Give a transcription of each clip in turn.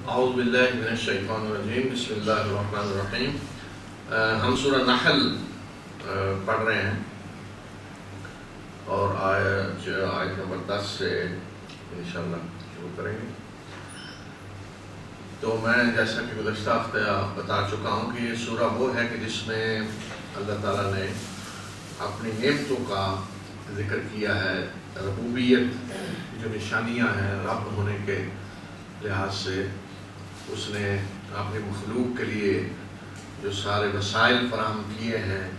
اعوذ باللہ من الشیطان الرجیم بسم اللہ الرحمن الرحیم۔ ہم سورہ نحل پڑھ رہے ہیں اور آیت نمبر 10 سے انشاءاللہ شروع کریں گے۔ تو میں جیسا کہ گزشتہ ہفتے بتا چکا ہوں کہ یہ سورہ وہ ہے کہ جس میں اللہ تعالیٰ نے اپنی نعمتوں کا ذکر کیا ہے، ربوبیت جو نشانیاں ہیں رب ہونے کے لحاظ سے، اس نے اپنی مخلوق کے لیے جو سارے وسائل فراہم کیے ہیں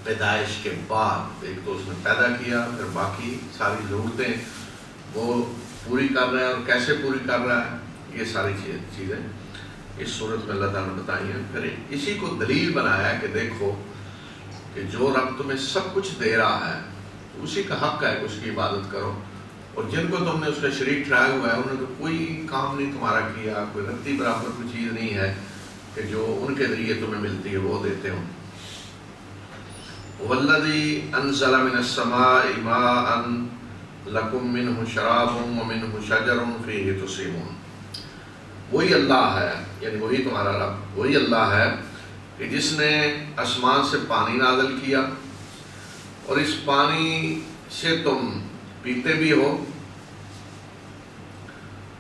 پیدائش کے بعد، ایک تو اس نے پیدا کیا، پھر باقی ساری ضرورتیں وہ پوری کر رہا ہے، اور کیسے پوری کر رہا ہے یہ ساری چیزیں اس صورت میں اللہ تعالیٰ نے بتائی ہیں۔ پھر اسی کو دلیل بنایا ہے کہ دیکھو کہ جو رب تمہیں سب کچھ دے رہا ہے اسی کا حق ہے کہ اس کی عبادت کرو، اور جن کو تم نے اس کا شریک ٹھہرایا ہوا ہے انہوں نے کوئی کام نہیں تمہارا کیا، کوئی رتی برابر کوئی چیز نہیں ہے کہ جو ان کے ذریعے تمہیں ملتی ہے وہ دیتے ہوں۔ وَالَّذِي أَنزَلَ مِنَ السَّمَاءِ مَاءً لَكُم مِّنْهُ شَرَابٌ وَمِنْهُ شَجَرٌ فِيهِ تُسِيمُونَ۔ وہی اللہ ہے، یعنی وہی تمہارا رب، وہی اللہ ہے کہ جس نے آسمان سے پانی نازل کیا اور اس پانی سے تم پیتے بھی ہو،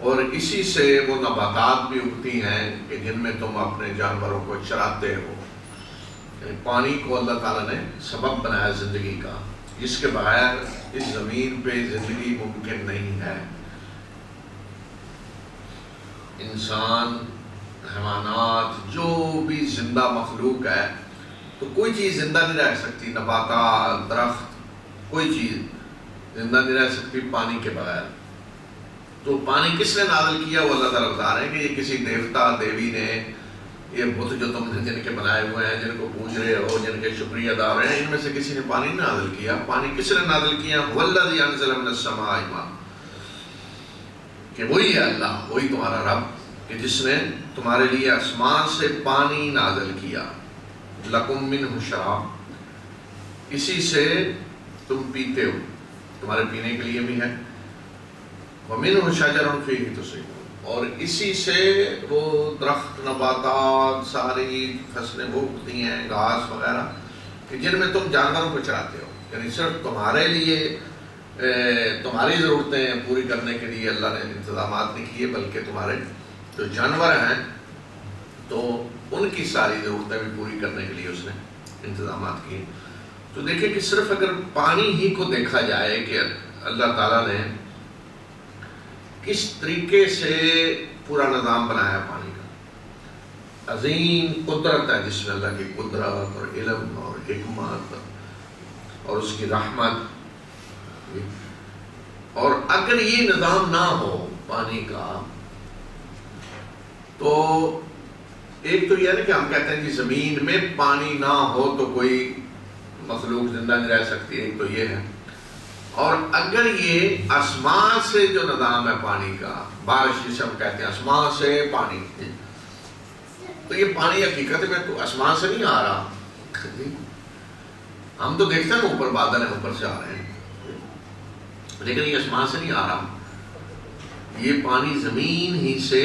اور اسی سے وہ نباتات بھی اگتی ہیں کہ جن میں تم اپنے جانوروں کو چراتے ہو۔ یعنی پانی کو اللہ تعالیٰ نے سبب بنایا زندگی کا، جس کے بغیر اس زمین پہ زندگی ممکن نہیں ہے۔ انسان، حیوانات، جو بھی زندہ مخلوق ہے، تو کوئی چیز زندہ نہیں رہ سکتی، نباتات، درخت، کوئی چیز زندہ نہیں رہ سکتی پانی کے بغیر۔ تو پانی کس نے نازل کیا؟ وہ اللہ تعالیٰ بتا رہے ہیں کہ یہ کسی دیوتا دیوی نے، یہ بت جو تم جن کے بنائے ہوئے ہیں، جن کو پوج رہے ہو، جن کے شکریہ ادا ہو رہے ہیں، ان میں سے کسی نے پانی نازل کیا۔ پانی کس نے نازل کیا؟ وَالَّذِي أَنزَلَ مِنَ السَّمَاءِ مَاءً، کہ وہی ہے اللہ، وہی تمہارا رب کہ جس نے تمہارے لیے آسمان سے پانی نازل کیا۔ لَكُم مِّنْهُ شَرَابٌ، اسی سے تم پیتے ہو، تمہارے پینے کے لیے بھی ہے۔ وَمِنْهُ شَجَرٌ فِيهِ تُسِيمُونَ، اور اسی سے وہ درخت، نباتات، ساری فصلیں وہ اگتی ہیں، گھاس وغیرہ کہ جن میں تم جانوروں کو چراتے ہو۔ یعنی صرف تمہارے لیے تمہاری ضرورتیں پوری کرنے کے لیے اللہ نے انتظامات نہیں کیے، بلکہ تمہارے جو جانور ہیں تو ان کی ساری ضرورتیں بھی پوری کرنے کے لیے اس نے انتظامات کیے۔ تو دیکھیں کہ صرف اگر پانی ہی کو دیکھا جائے کہ اللہ تعالیٰ نے کس طریقے سے پورا نظام بنایا پانی کا، عظیم قدرت ہے جس میں اللہ کی قدرت اور علم اور حکمت اور اس کی رحمت۔ اور اگر یہ نظام نہ ہو پانی کا تو ایک تو یہ ہے کہ ہم کہتے ہیں کہ زمین میں پانی نہ ہو تو کوئی مخلوق زندہ نہیں رہ سکتی، ایک تو یہ ہے۔ اور اگر یہ آسمان سے جو نظام ہے پانی کا، بارش جسے ہم کہتے ہیں آسمان سے پانی، تو یہ پانی حقیقت میں تو آسمان سے نہیں آ رہا، ہم تو دیکھتے ہیں اوپر بادل ہیں، اوپر سے آ رہے ہیں، لیکن یہ آسمان سے نہیں آ رہا۔ یہ پانی زمین ہی سے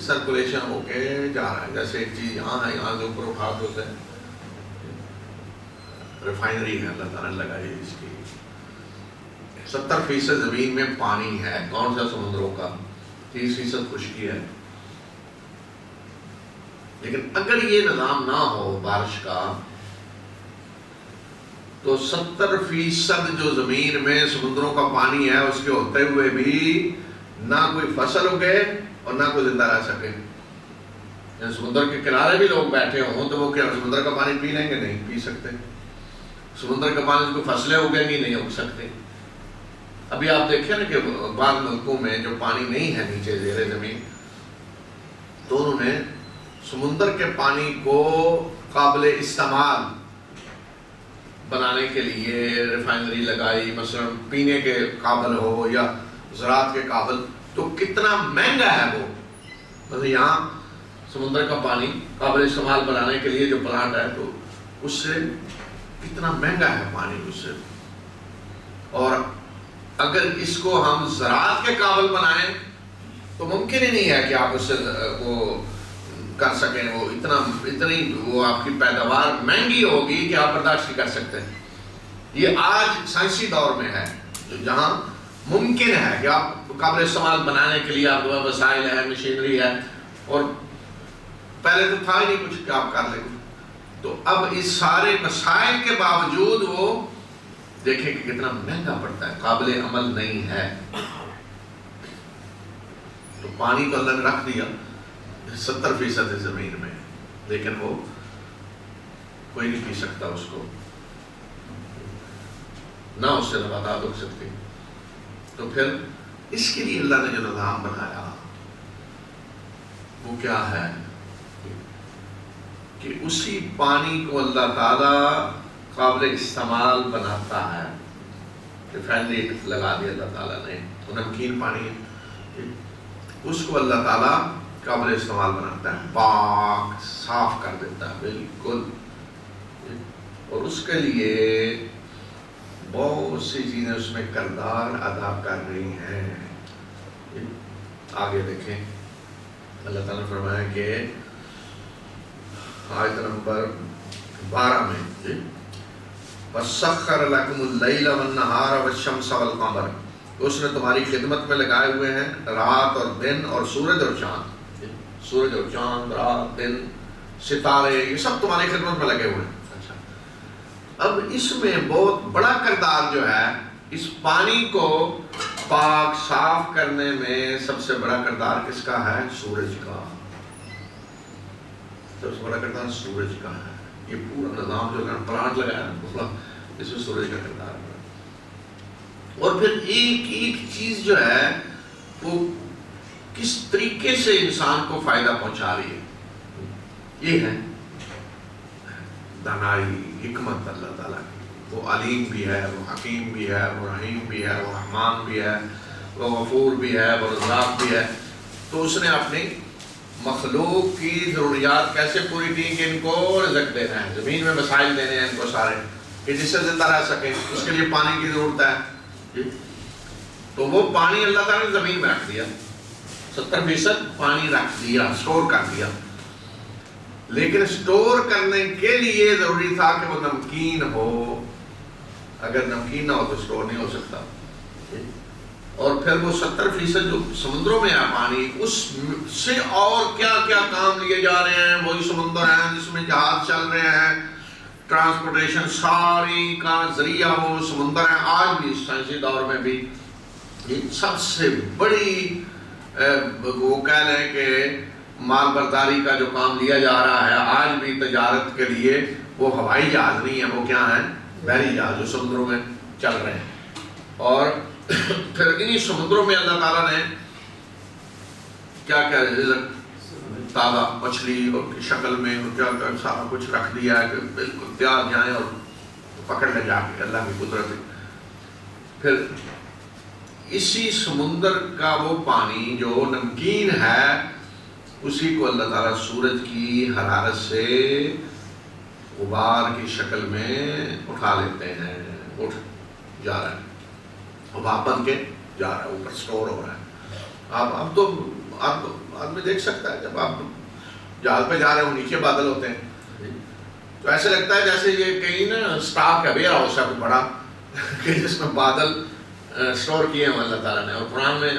سرکولیشن ہو کے جا رہا ہے۔ جیسے ایک چیز یہاں ہے، یہاں سے اوپر اٹھا کے اسے ریفائنری ہے اللہ تعالیٰ نے لگائی، اس کی 70% زمین میں پانی ہے۔ کون سا؟ سمندروں کا۔ 30% خشکی ہے۔ لیکن اگر یہ نظام نہ ہو بارش کا تو 70% جو زمین میں سمندروں کا پانی ہے اس کے ہوتے ہوئے بھی نہ کوئی فصل اگے اور نہ کوئی زندہ رہ سکے۔ یعنی سمندر کے کنارے بھی لوگ بیٹھے ہوں تو وہ کیا سمندر کا پانی پی لیں گے؟ نہیں پی سکتے۔ سمندر کا پانی کو فصلیں اگیں گی؟ نہیں اگ سکتے۔ ابھی آپ دیکھیں نا کہ بعض ملکوں میں جو پانی نہیں ہے نیچے زیر زمین، تو انہوں نے سمندر کے پانی کو قابل استعمال بنانے کے لیے ریفائنری لگائی، مثلا پینے کے قابل ہو یا زراعت کے قابل۔ تو کتنا مہنگا ہے وہ، مطلب یہاں سمندر کا پانی قابل استعمال بنانے کے لیے جو پلانٹ ہے تو اس سے کتنا مہنگا ہے پانی اس سے۔ اور اگر اس کو ہم زراعت کے قابل بنائیں تو ممکن ہی نہیں ہے کہ آپ اس سے وہ کر سکیں، وہ اتنی وہ آپ کی پیداوار مہنگی ہوگی کہ آپ برداشت نہیں کر سکتے۔ یہ آج سائنسی دور میں ہے جہاں ممکن ہے کہ آپ قابل استعمال بنانے کے لیے آپ کے پاس وسائل ہے، مشینری ہے، اور پہلے تو تھا ہی نہیں کچھ کہ آپ کر لیں۔ تو اب اس سارے مسائل کے باوجود وہ دیکھیں کہ کتنا مہنگا پڑتا ہے، قابل عمل نہیں ہے۔ تو پانی تو اللہ نے رکھ دیا 70% زمین میں، لیکن وہ کوئی نہیں پی سکتا اس کو، نہ اس سے نباتات ہو سکتی۔ تو پھر اس کے لیے اللہ نے جو نظام بنایا وہ کیا ہے کہ اسی پانی کو اللہ تعالیٰ قابل استعمال بناتا ہے۔ ریفائنری لگا دیا اللہ تعالیٰ نے، وہ نمکین پانی ہے، اس کو اللہ تعالیٰ قابل استعمال بناتا ہے، پاک صاف کر دیتا ہے بالکل۔ اور اس کے لیے بہت سی چیزیں اس میں کردار ادا کر رہی ہیں۔ آگے دیکھیں، اللہ تعالیٰ نے فرمایا کہ آیت نمبر 12 میں وَسَخَّرَ لَكُمُ اللَّيْلَ وَالنَّهَارَ وَالشَّمْسَ وَالْقَمَرَ، اس نے تمہاری خدمت میں لگائے ہوئے ہیں رات اور دن اور سورج اور چاند، سورج اور چاند، رات، دن، ستارے، یہ سب تمہاری خدمت میں لگے ہوئے ہیں۔ اچھا، اب اس میں بہت بڑا کردار جو ہے اس پانی کو پاک صاف کرنے میں سب سے بڑا کردار کس کا ہے؟ سورج کا۔ سب سے بڑا کردار سورج کا ہے۔ یہ پورا نظام جو پلانٹ لگایا ہے اس میں سورج کا کردار ہے۔ اور پھر ایک ایک چیز جو ہے وہ کس طریقے سے انسان کو فائدہ پہنچا رہی ہے، یہ ہے دانائی، حکمت اللہ تعالیٰ کی۔ وہ علیم بھی ہے، وہ حکیم بھی ہے، وہ رحیم بھی ہے، وہ رحمان بھی ہے، وہ غفور بھی ہے، وہ رزاق بھی ہے۔ تو اس نے اپنی مخلوق کی ضروریات کیسے پوری کی کہ ان کو رزق دینا ہے، زمین میں مسائل دینے ہیں ان کو سارے کہ جس سے زندہ رہ سکیں، اس کے لیے پانی کی ضرورت ہے۔ تو وہ پانی اللہ تعالیٰ نے زمین میں رکھ دیا، 70% پانی رکھ دیا، سٹور کر دیا، لیکن سٹور کرنے کے لیے ضروری تھا کہ وہ نمکین ہو۔ اگر نمکین نہ ہو تو سٹور نہیں ہو سکتا۔ اور پھر وہ 70% جو سمندروں میں ہے پانی، اس سے اور کیا کیا کام لیے جا رہے ہیں، وہی سمندر ہیں جس میں جہاز چل رہے ہیں، ٹرانسپورٹیشن ساری کا ذریعہ وہ سمندر ہیں۔ آج بھی اس سائنسی دور میں بھی سب سے بڑی وہ کہہ لیں کہ مال برداری کا جو کام لیا جا رہا ہے آج بھی تجارت کے لیے، وہ ہوائی جہاز نہیں ہے، وہ کیا ہیں؟ بحری جہاز جو سمندروں میں چل رہے ہیں۔ اور پھر انہی سمندروں میں اللہ تعالیٰ نے کیا کیا رزق، تازہ مچھلی اور کی شکل میں اور کیا کیا سارا کچھ رکھ دیا ہے کہ بالکل تیار جائیں اور پکڑ لے جا کے، اللہ کی قدرت ہے۔ پھر اسی سمندر کا وہ پانی جو نمکین ہے، اسی کو اللہ تعالیٰ سورج کی حرارت سے غبار کی شکل میں اٹھا لیتے ہیں، اٹھ جا رہا ہے، اب بن کے جا رہا ہے، اوپر سٹور ہو رہا ہے۔ اب تو آدمی دیکھ سکتا ہے جب آپ جہاز پہ جا رہے ہو، نیچے بادل ہوتے ہیں تو ایسے لگتا ہے جیسے یہ کہیں نا سٹاک ہے، ویئر ہاؤس ہے کوئی بڑا کہ جس میں بادل سٹور کیے ہیں اللہ تعالیٰ نے۔ اور قرآن میں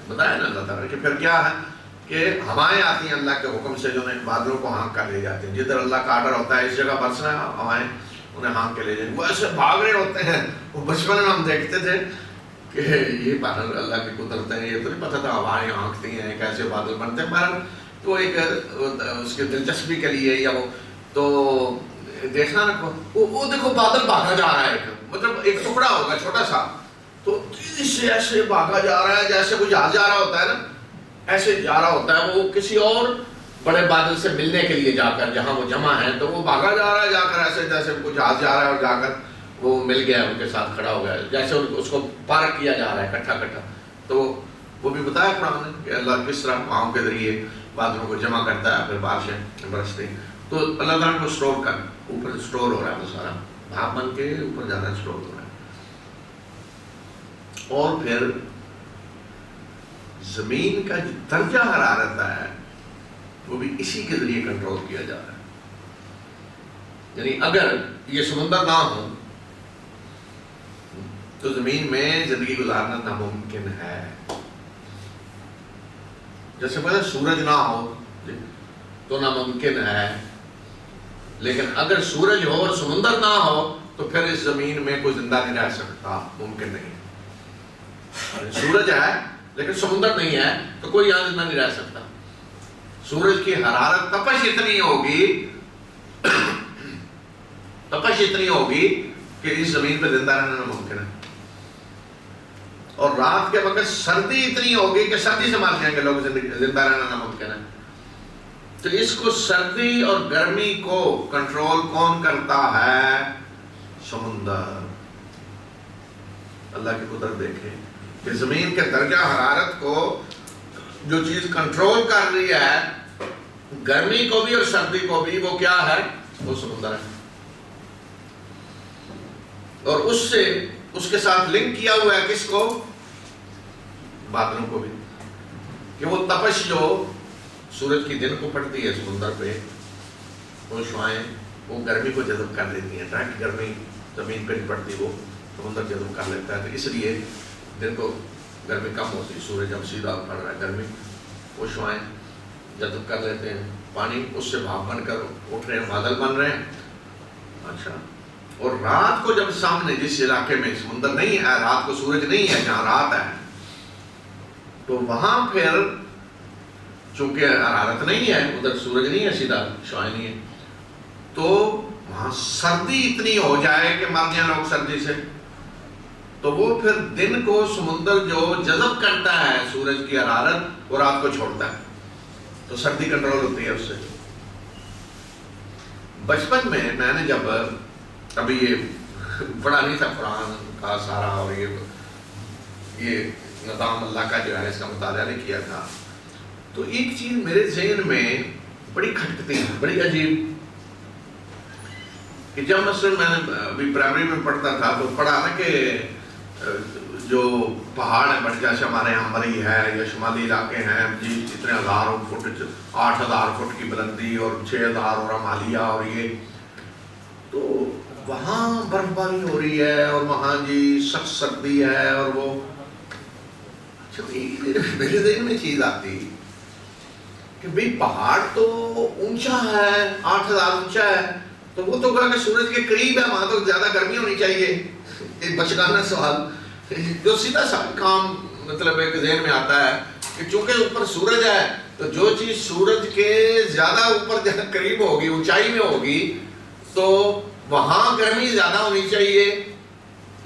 بتایا نا اللہ تعالیٰ نے کہ پھر کیا ہے کہ ہوائیں آتی ہیں اللہ کے حکم سے جو بادلوں کو ہانک کر لے جاتے ہیں، جدھر اللہ کا آرڈر ہوتا ہے اس جگہ برسنا ہے، ہوائیں انہیں ہانک کے لے جائیں، وہ ایسے بھاگ رہے ہوتے ہیں۔ وہ بچپن میں ہم دیکھتے تھے کہ یہ بادل اللہ کی قدرت ہے، یہ تو نہیں پتا تھا ہوائیں ہانکتی ہیں کیسے بادل بنتے ہیں، پر تو ایک اس کے دلچسپی کے لیے یا وہ تو دیکھنا نا، وہ دیکھو بادل بھاگا جا رہا ہے، مطلب ایک ٹکڑا ہوگا چھوٹا سا، تو تیزی سے ایسے بھاگا جا رہا ہے جیسے وہ جہاز جا رہا ہوتا ہے نا، ایسے جا رہا ہوتا ہے وہ کسی اور بڑے بادل سے ملنے کے لیے جا کر، جہاں وہ جمع ہے تو وہ بھاگا جا رہا ہے جا کر، ایسے جیسے وہ جہاز جا رہا ہے اور جا کر وہ مل گیا ان کے ساتھ کھڑا ہو گیا، جیسے اس کو پارک کیا جا رہا ہے کٹھا کٹھا۔ تو وہ بھی بتایا قرآن نے کہ اللہ کس طرح پاؤں کے ذریعے بادلوں کو جمع کرتا ہے، پھر بارشیں برستی، تو اللہ تعالیٰ کو سٹور کر، اوپر سٹور ہو رہا ہے وہ سارا بھاپ بن کے اوپر جا رہا ہے، سٹور ہو رہا ہے۔ اور پھر زمین کا جو درجہ حرارت ہے وہ بھی اسی کے ذریعے کنٹرول کیا جا رہا ہے. یعنی اگر یہ سمندر نہ ہو تو زمین میں زندگی گزارنا ناممکن ہے. جیسے پہلے سورج نہ ہو تو ناممکن ہے، لیکن اگر سورج ہو اور سمندر نہ ہو تو پھر اس زمین میں کوئی زندہ نہیں رہ سکتا، ممکن نہیں ہے. سورج ہے لیکن سمندر نہیں ہے تو کوئی یہاں زندہ نہیں رہ سکتا. سورج کی حرارت تپش اتنی ہوگی کہ اس زمین پہ زندہ رہنا ناممکن ہے. اور رات کے وقت سردی اتنی ہوگی کہ سردی سے مر جائیں گے لوگ، زندہ رہنا ناممکن ہے. تو اس کو سردی اور گرمی کو کنٹرول کون کرتا ہے؟ سمندر. اللہ کی قدرت دیکھیں کہ زمین کے درجہ حرارت کو جو چیز کنٹرول کر رہی ہے گرمی کو بھی اور سردی کو بھی، وہ کیا ہے؟ وہ سمندر ہے. اور اس کے ساتھ لنک کیا ہوا ہے کس کو؟ بادلوں کو بھی، کہ وہ تپش جو سورج کی دن کو پڑتی ہے سمندر پہ، وہ شعائیں وہ گرمی کو جذب کر لیتی ہیں. ڈائریکٹ گرمی زمین پہ نہیں پڑتی، وہ سمندر جذب کر لیتا ہے. تو اس لیے دن کو گرمی کم ہوتی ہے، سورج اب سیدھا پڑ رہا ہے، گرمی وہ شعائیں جذب کر لیتے ہیں. پانی اس سے بھاپ بن کر اٹھ رہے ہیں، بادل بن رہے ہیں. اچھا، اور رات کو جب سامنے جس علاقے میں سمندر نہیں ہے، رات کو سورج نہیں ہے، جہاں رات ہے، تو وہاں پھر چونکہ حرارت نہیں ہے، ادھر سورج نہیں ہے، سیدھا شعاع نہیں ہے، تو وہاں سردی اتنی ہو جائے کہ مر جائیں لوگ سردی سے. تو وہ پھر دن کو سمندر جو جذب کرتا ہے سورج کی حرارت، وہ رات کو چھوڑتا ہے، تو سردی کنٹرول ہوتی ہے اس سے. بچپن میں نے جب ابھی یہ پڑھا نہیں تھا قرآن کا سارا اور یہ نظام اللہ کا جو ہے اس کا مطالعہ نہیں کیا تھا، تو ایک چیز میرے ذہن میں بڑی کھٹکتی ہے، بڑی عجیب، کہ جب مثلا میں نے ابھی پرائمری میں پڑھتا تھا تو پڑھا نا کہ جو پہاڑ ہیں بڑے، جیسے ہمارے یہاں مری ہے یا شمالی علاقے ہیں جی، اتنے ہزاروں فٹ، 8,000 فٹ کی بلندی اور 6,000 اور ہمالیہ، اور یہ تو وہاں برف باری ہو رہی ہے اور وہاں جی سخت سردی ہے. اور وہ میرے ذہن میں چیز آتی کہ بھئی پہاڑ تو اونچا ہے، 8,000 اونچا ہے، تو وہ تو کہا کہ سورج کے قریب ہے، وہاں تو زیادہ گرمی ہونی چاہیے. ایک بچگانہ سوال جو سیدھا سا کام مطلب ایک ذہن میں آتا ہے کہ چونکہ اوپر سورج ہے تو جو چیز سورج کے زیادہ اوپر جہاں قریب ہوگی، اونچائی میں ہوگی، تو وہاں گرمی زیادہ ہونی چاہیے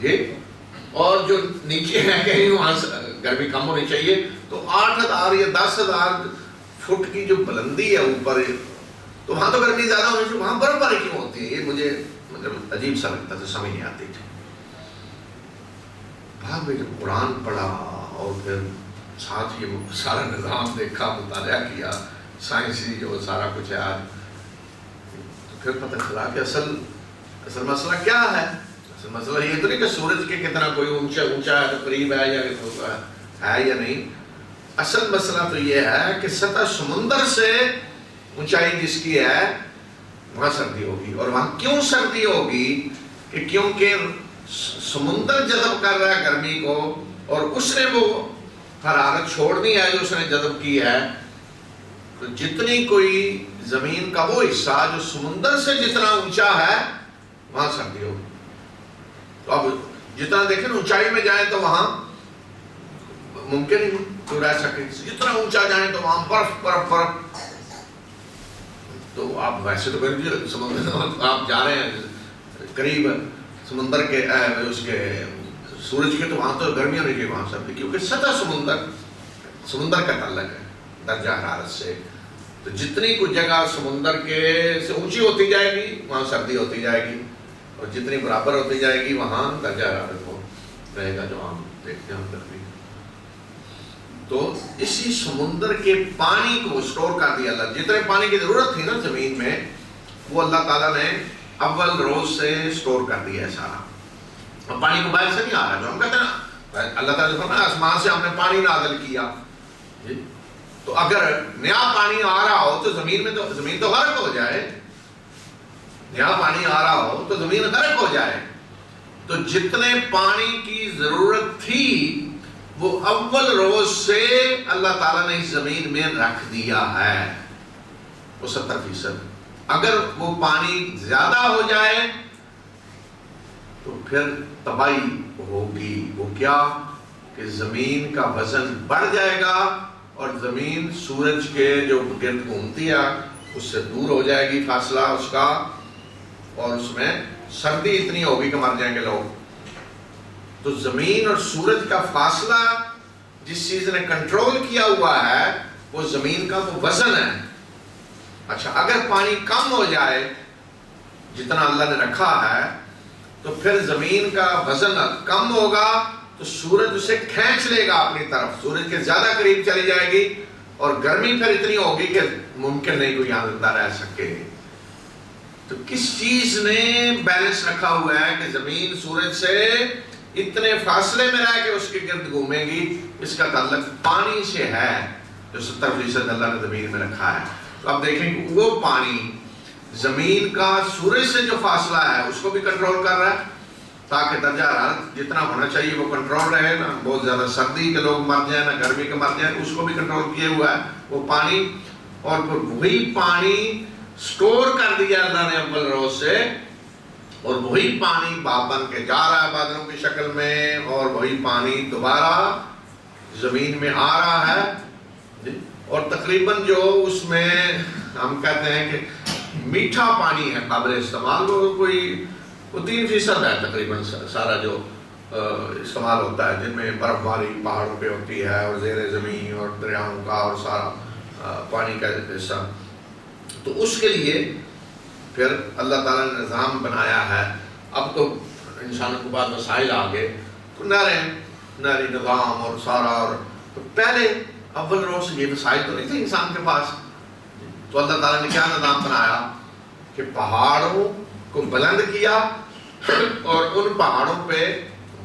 یہ، اور جو نیچے ہے کہیں وہاں گرمی کم ہونی چاہیے. تو 8,000 یا 10,000 فٹ کی جو بلندی ہے اوپر، تو وہاں تو گرمی زیادہ ہونی چاہیے، وہاں برف باری کیوں ہوتی ہے؟ یہ مجھے مطلب عجیب سا لگتا تھا، سمجھ نہیں آتی تھی. بعد میں جب قرآن پڑھا اور پھر ساتھ یہ سارا نظام دیکھا، مطالعہ کیا، سائنسی جو سارا کچھ ہے آج، تو پھر پتہ چلا کہ اصل مسئلہ کیا ہے. اصل مسئلہ یہ تو نہیں کہ سورج کے کتنا کوئی اونچا ہے تو قریب ہے یا ہے یا نہیں. اصل مسئلہ تو یہ ہے کہ سطح سمندر سے اونچائی جس کی ہے وہاں سردی ہوگی. اور وہاں کیوں سردی ہوگی؟ کہ کیونکہ سمندر جذب کر رہا ہے گرمی کو، اور اس نے وہ حرارت چھوڑنی ہے جو اس نے جذب کی ہے. تو جتنی کوئی زمین کا وہ حصہ جو سمندر سے جتنا اونچا ہے وہاں سردی ہوگی. تو اب جتنا دیکھیں اونچائی میں جائیں تو وہاں ممکن ہی تو رہ سکے، جتنا اونچا جائیں تو وہاں برف. تو آپ ویسے تو سمندر آپ جا رہے ہیں قریب سمندر کے اس کے سورج کے، تو وہاں تو گرمی ہونے کی وہاں سردی، کیونکہ سطح سمندر کا تعلق ہے درجہ حرارت سے. تو جتنی کچھ جگہ سمندر کے سے اونچی ہوتی جائے گی وہاں سردی ہوتی جائے گی، اور جتنی برابر ہوتی جائے گی وہاں درجہ حرارت وہ رہے گا جو ہم دیکھتے ہیں گرمی. تو اسی سمندر کے پانی کو سٹور کر دیا اللہ. جتنے پانی کی ضرورت تھی نا زمین میں، وہ اللہ تعالیٰ نے اول روز سے سٹور کر دیا ہے سارا. اب پانی کو باہر سے نہیں آ رہا، جو ہم کہتے ہیں نا اللہ تعالیٰ نے فرمایا آسمان سے ہم نے پانی نازل کیا، جی تو اگر نیا پانی آ رہا ہو تو زمین تو غرق ہو جائے، نیا پانی آ رہا ہو تو زمین غرق ہو جائے. تو جتنے پانی کی ضرورت تھی وہ اول روز سے اللہ تعالیٰ نے اس زمین میں رکھ دیا ہے، وہ 70%. اگر وہ پانی زیادہ ہو جائے تو پھر تباہی ہوگی. وہ کیا کہ زمین کا وزن بڑھ جائے گا اور زمین سورج کے جو گرد گھومتی ہے اس سے دور ہو جائے گی فاصلہ اس کا، اور اس میں سردی اتنی ہوگی کہ مر جائیں گے لوگ. تو زمین اور سورج کا فاصلہ جس چیز نے کنٹرول کیا ہوا ہے وہ زمین کا وہ وزن ہے. اچھا اگر پانی کم ہو جائے جتنا اللہ نے رکھا ہے تو پھر زمین کا وزن کم ہوگا تو سورج اسے کھینچ لے گا اپنی طرف، سورج کے زیادہ قریب چلی جائے گی اور گرمی پھر اتنی ہوگی کہ ممکن نہیں کوئی یہاں زندہ رہ سکے. تو کس چیز نے بیلنس رکھا ہوا ہے کہ زمین سورج سے اتنے فاصلے میں رہ کے اس کے گرد گھومے گی؟ اس کا تعلق پانی سے ہے جو 70% اللہ نے زمین میں رکھا ہے. تو اب دیکھیں کہ وہ پانی زمین کا سورج سے جو فاصلہ ہے اس کو بھی کنٹرول کر رہا ہے تاکہ درجہ حرارت جتنا ہونا چاہیے وہ کنٹرول رہے، نہ بہت زیادہ سردی کے لوگ مر جائیں نہ گرمی کے مر جائیں، اس کو بھی کنٹرول کیے ہوا ہے وہ پانی. اور پھر وہی پانی سٹور کر دیا اللہ نے اول روز سے، اور وہی پانی بھاپ بن کے جا رہا ہے بادلوں کی شکل میں، اور وہی پانی دوبارہ زمین میں آ رہا ہے. اور تقریباً جو اس میں ہم کہتے ہیں کہ میٹھا پانی ہے قابل استعمال، وہ 3% ہے تقریباً سارا جو استعمال ہوتا ہے، جن میں برف باری پہاڑوں پہ ہوتی ہے اور زیر زمین اور دریاؤں کا اور سارا پانی کا حصہ. تو اس کے لیے پھر اللہ تعالیٰ نے نظام بنایا ہے. اب تو انسانوں کے بعد وسائل آ گئے تو نہری نظام اور سارا، اور تو پہلے اول روز یہ وسائل تو نہیں تھے انسان کے پاس. تو اللہ تعالیٰ نے کیا نظام بنایا کہ پہاڑوں کو بلند کیا اور ان پہاڑوں پہ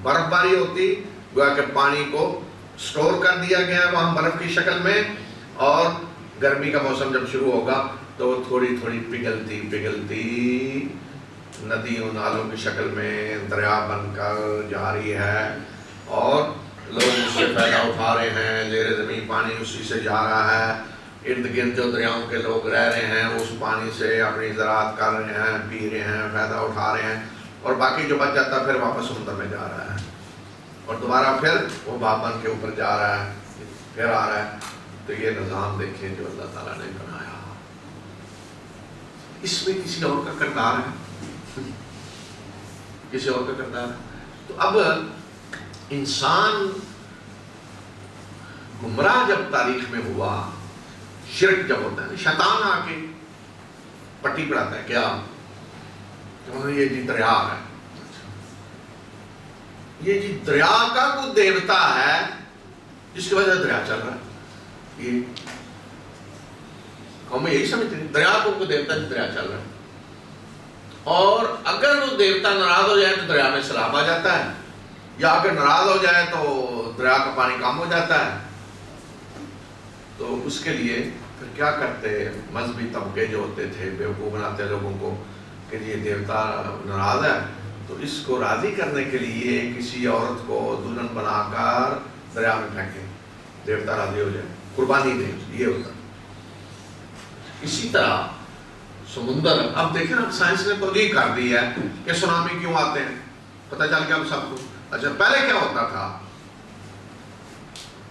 برف باری ہوتی، گویا کہ پانی کو سٹور کر دیا گیا وہاں برف کی شکل میں، اور گرمی کا موسم جب شروع ہوگا تو وہ تھوڑی تھوڑی پگھلتی ندیوں نالوں کی شکل میں دریا بن کر جاری ہے، اور لوگ اس سے فائدہ اٹھا رہے ہیں. زیر زمین پانی اسی سے جا رہا ہے، ارد گرد جو دریاؤں کے لوگ رہ رہے ہیں اس پانی سے اپنی زراعت کر رہے ہیں، پی رہے ہیں، فائدہ اٹھا رہے ہیں، اور باقی جو بچ جاتا پھر واپس سمندر میں جا رہا ہے اور دوبارہ پھر وہ بھاپ بن کے اوپر جا رہا ہے، پھر آ رہا ہے. تو یہ نظام دیکھیں جو اللہ تعالیٰ نے بنایا، اس میں کسی اور کا کردار ہے، کسی اور کا کردار ہے. تو اب انسان گمراہ جب تاریخ میں ہوا، شرک جب ہوتا ہے، شیطان آ کے پٹی پڑھاتا ہے کیا یہ جی دریا ہے، یہ جی دریا کا کوئی دیوتا ہے جس کی وجہ سے دریا چل رہا ہے. یہ قومیں یہی سمجھتے ہیں دریا کو کوئی دیوتا ہے، دریا چل رہا ہے، اور اگر وہ دیوتا ناراض ہو جائے تو دریا میں سیلاب آ جاتا ہے، یا اگر ناراض ہو جائے تو دریا کا پانی کم ہو جاتا ہے. تو اس کے لیے پھر کیا کرتے مذہبی طبقے جو ہوتے تھے، بیوقوف بناتے لوگوں کو کہ یہ دیوتا ناراض ہے تو اس کو راضی کرنے کے لیے کسی عورت کو دلہن بنا کر دریا میں پھینکیں، دیوتا راضی ہو جائے، قربانی دیں. یہ ہوتا. اسی طرح سمندر، اب دیکھیں نا سائنس نے توجیہ کر دی ہے کہ سونامی کیوں آتے ہیں، پتہ چل گیا اب سب کو. اچھا پہلے کیا ہوتا تھا؟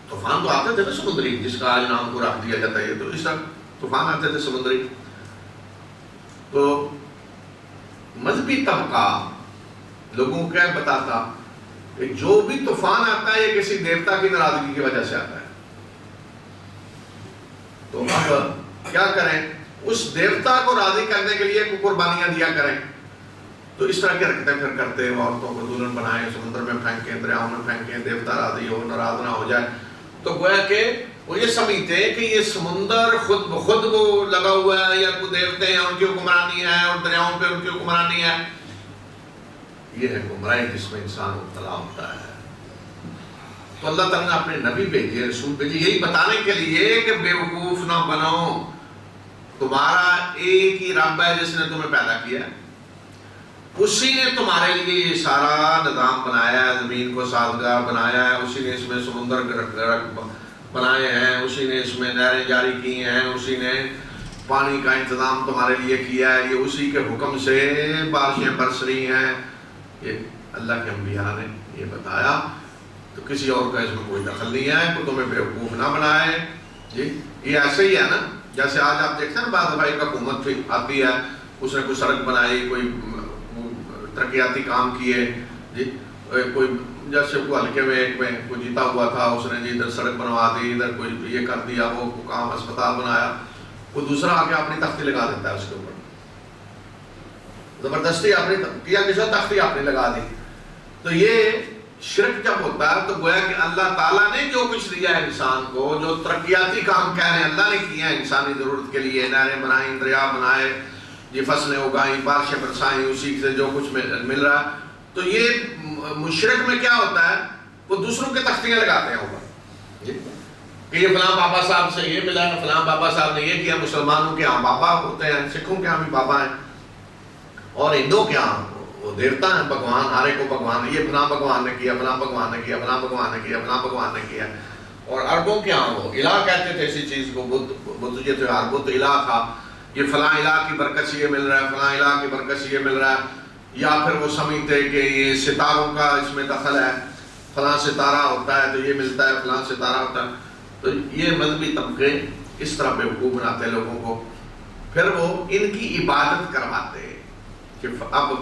طوفان تو آتے تھے نا سمندری، جس کا آج نام کو رکھ دیا جاتا ہے. تو اس طرح طوفان آتے تھے سمندری. تو مذہبی طبقہ لوگوں کو کیا بتاتا کہ جو بھی طوفان آتا ہے یہ کسی دیوتا کی ناراضگی کی وجہ سے آتا ہے. تو اب کیا کریں؟ اس دیوتا کو راضی کرنے کے لیے کوئی قربانیاں دیا کریں. تو اس طرح کے رکھتے پھر کرتے عورتوں کو دلہن بنائیں، سمندر میں پھینکیں، دریاؤں میں پھینکیں، دیوتا راضی ہو، ناراض نہ ہو جائے. تو گویا کہ وہ یہ سمجھتے ہیں کہ یہ سمندر خود بخود وہ لگا ہوا ہے، یا کوئی دیوتے ہیں ان کی حکمرانی ہے اور دریاؤں پہ ان کی حکمرانی ہے. یہ ہے گمراہی جس میں انسان مبتلا ہوتا ہے. تو اللہ تعالیٰ نے اپنے نبی بھیجے، رسول بھیجے، یہی بتانے کے لیے کہ بیوقوف نہ بنو، تمہارا ایک ہی رب ہے جس نے تمہیں پیدا کیا ہے، اسی نے تمہارے لیے یہ سارا نظام بنایا ہے، زمین کو سازگار بنایا ہے، اسی نے اس میں سمندر بنائے ہیں، اسی نے اس میں نہریں جاری کی ہیں، اسی نے پانی کا انتظام تمہارے لیے کیا ہے، یہ اسی کے حکم سے بارشیں برس رہی ہیں، یہ اللہ کے انبیاء نے یہ بتایا، تو کسی اور کا اس میں کوئی دخل نہیں ہے، تو تمہیں بیوقوف نہ بنائے۔ جی یہ ایسے ہی ہے نا، جیسے آج آپ دیکھتے ہیں نا بعض دفعہ ایک حکومت آتی ہے، اس نے کوئی سڑک بنائی، کوئی ترقیاتی کام کیے، جی کوئی جیسے کوئی حلقے میں ایک میں کوئی جیتا ہوا تھا، اس نے جی ادھر سڑک بنوا دی، ادھر کوئی یہ کر دیا، وہ کام اسپتال بنایا، کوئی دوسرا آ کے اپنی تختی لگا دیتا ہے اس کے اوپر، زبردستی آپ نے کیا کسی تختی آپ نے لگا دی۔ تو یہ شرک جب ہوتا ہے تو گویا کہ اللہ تعالیٰ نے جو کچھ دیا ہے انسان کو، جو ترقیاتی کام کہہ رہے ہیں اللہ نے کیا ہے انسانی ضرورت کے لیے، نہریں بنائیں، دریا بنائے، یہ فصلیں اگائیں، بارشیں برسائیں، اسی سے جو کچھ مل رہا ہے، تو یہ مشرک میں کیا ہوتا ہے، وہ دوسروں کے تختیاں لگاتے ہیں اوپر، کہ یہ فلاں بابا صاحب سے یہ ملا ہے، فلاں بابا صاحب نے یہ کیا، مسلمانوں کے ہاں بابا ہوتے ہیں، سکھوں کے ہاں بھی بابا ہیں، اور ہندوؤں کے ہاں وہ دیوتا ہیں، بھگوان، ہر ایک کو بھگوان، یہ فلاں بھگوان نے کیا، فلاں بھگوان نے کیا، فلاں بھگوان نے کیا، فلاں بھگوان نے کیا، اور عربوں کے ہاں وہ الہ کہتے تھے اسی چیز کو، بدھ یہ تھے، بت الہ تھا، یہ فلاں الہ کی برکت سے یہ مل رہا ہے، فلاں الہ کی برکت سے یہ مل رہا ہے، یا پھر وہ سمجھتے کہ یہ ستاروں کا اس میں دخل ہے، فلاں ستارہ ہوتا ہے تو یہ ملتا ہے، فلاں ستارہ ہوتا ہے، تو یہ مذہبی طبقے اس طرح بیوقوف بناتے ہیں لوگوں کو، پھر وہ ان کی عبادت کرواتے ہیں کہ اب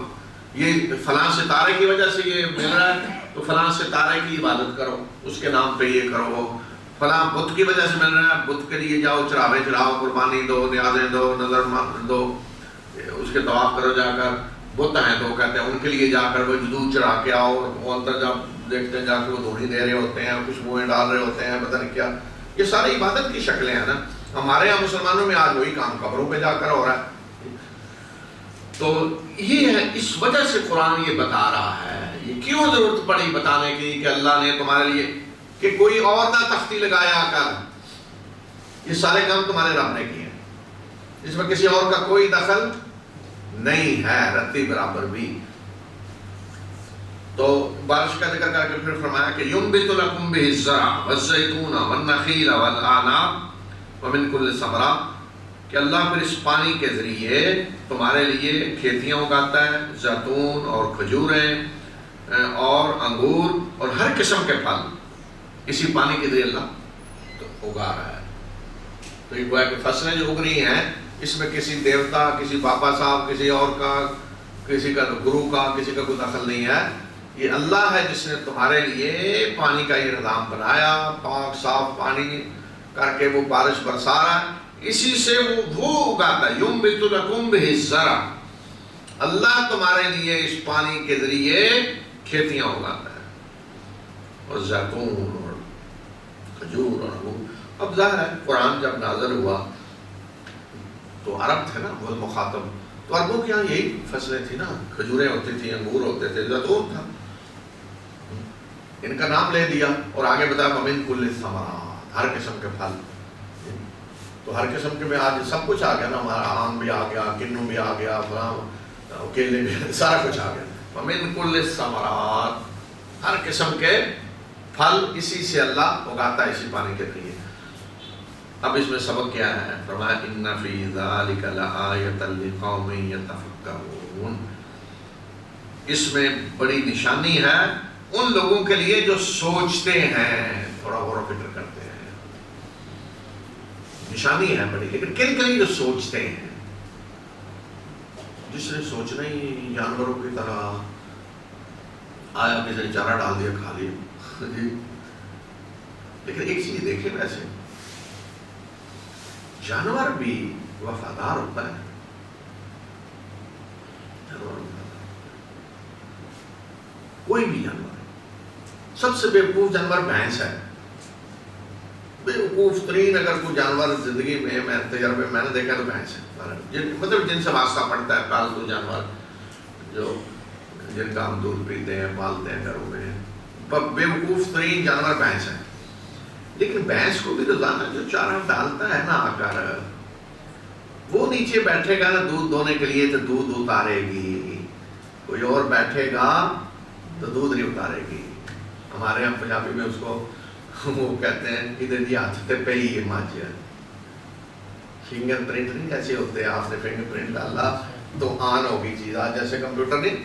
یہ فلاں ستارے کی وجہ سے یہ مل رہا ہے تو فلاں ستارے کی عبادت کرو، اس کے نام پہ یہ کرو، فلاں بت کی وجہ سے مل رہا ہے، بت کے لیے جاؤ، چڑھاوے چڑھاؤ، قربانی دو، نیازیں دو، نظر دو، اس کے طواف کرو جا کر، بت ہیں تو کہتے ہیں ان کے لیے جا کر وہ جدود چڑھا کے آؤ، وہ اندر جب دیکھتے ہیں جا کے وہ دھونی دے رہے ہوتے ہیں، خوشبوئیں ڈال رہے ہوتے ہیں، پتہ نہیں کیا، یہ ساری عبادت کی شکلیں ہیں نا۔ ہمارے یہاں مسلمانوں میں آج وہی کام قبروں پہ جا کر ہو رہا ہے، تو یہ ہے، اس وجہ سے قرآن یہ بتا رہا ہے، یہ کیوں ضرورت پڑی بتانے کی کہ اللہ نے تمہارے لیے، کہ کوئی اور نہ تختی لگایا کر، یہ سارے کام تمہارے رب نے کیے ہیں، اس میں کسی اور کا کوئی دخل نہیں ہے، رتی برابر بھی۔ تو بارش کا ذکر کر کے پھر فرمایا کہ يُنبِتُ لَكُمْ بِهِ الزَّرْعَ وَالزَّيْتُونَ وَالنَّخِيلَ وَالْأَعْنَابَ وَمِن كُلِّ الثَّمَرَاتِ، کہ اللہ پھر اس پانی کے ذریعے تمہارے لیے کھیتیاں اگاتا ہے، زیتون اور کھجوریں اور انگور اور ہر قسم کے پھل اسی پانی کے ذریعے اللہ تو اگا رہا ہے۔ تو یہ گویا کہ فصلیں جو اگ رہی ہیں اس میں کسی دیوتا، کسی بابا صاحب، کسی اور کا، کسی کا گرو کا، کسی کا کوئی دخل نہیں ہے، یہ اللہ ہے جس نے تمہارے لیے پانی کا یہ نظام بنایا، پاک صاف پانی کر کے وہ بارش برسا رہا ہے، اسی سے وہ اگاتا ہے۔ يُنبِتُ لَكُمْ بِهِ الزَّرْعَ، اللہ تمہارے لیے اس پانی کے ذریعے کھیتیاں اگاتا ہے، اور زیتون اور کھجور اور انگور۔ اب ظاہر ہے قرآن جب نازل ہوا تو عرب تھے نا وہ مخاطب، تو عربوں کے یہاں یہی فصلیں تھیں نا، کھجوریں ہوتی تھیں، انگور ہوتے تھے، زیتون تھا، ان کا نام لے دیا اور آگے بتایا وَمِن كُلِّ الثَّمَرَاتِ، ہر قسم کے پھل، تو ہر قسم کے میں آج سب کچھ آ گیا نا، ہمارا آم بھی آ گیا، کنو بھی آ گیا، فلاں کیلے بھی، سارا کچھ آ گیا۔ وَمِن كُلِّ الثَّمَرَاتِ، ہر قسم کے پھل اسی سے اللہ اگاتا ہے، اسی پانی کے ذریعے۔ اب اس میں سبق کیا ہے؟ فرمایا إِنَّ فِي ذَلِكَ لَآيَةً لِقَوْمٍ يَتَفَكَّرُونَ، اس میں بڑی نشانی ہے ان لوگوں کے لیے جو سوچتے ہیں، تھوڑا غور و فکر کرتے ہیں، نشانی ہے بڑی، لیکن کن کے لیے جو سوچتے ہیں، جس نے سوچنا ہی جانوروں کی طرح آیا کسی نے چارہ ڈال دیا کھا لیا جی۔ لیکن ایک چیز دیکھیں، ویسے جانور بھی وفادار ہوتا ہے، جانور کوئی بھی جانور، سب سے بیوقوف جانور بھینس ہے، بیوقوف ترین اگر کوئی جانور زندگی میں تجربے میں نے دیکھا تو بھینس ہے، مطلب جن سے واسطہ پڑتا ہے، پالتو جانور جو جن کا ہم دودھ پیتے ہیں، پالتے ہیں گھروں میں، بیوقوف ترین جانور بھینس ہے، لیکن بھینس کو بھی روزانہ جو چارہ ڈالتا ہے نا آ کر، وہ نیچے بیٹھے گا نا دودھ دونے کے لیے تو دودھ اتارے گی، کوئی اور بیٹھے گا تو دودھ نہیں اتارے گی. ہمارے یہاں پنجابی میں اس کو وہ کہتے ہیں ادھر جی ہاتھ تے پہ ہی مجھ، فنگر پرنٹ نہیں ایسے ہوتے، آپ نے فنگر پرنٹ ڈالا تو آن ہوگی چیز. آج جیسے کمپیوٹر نہیں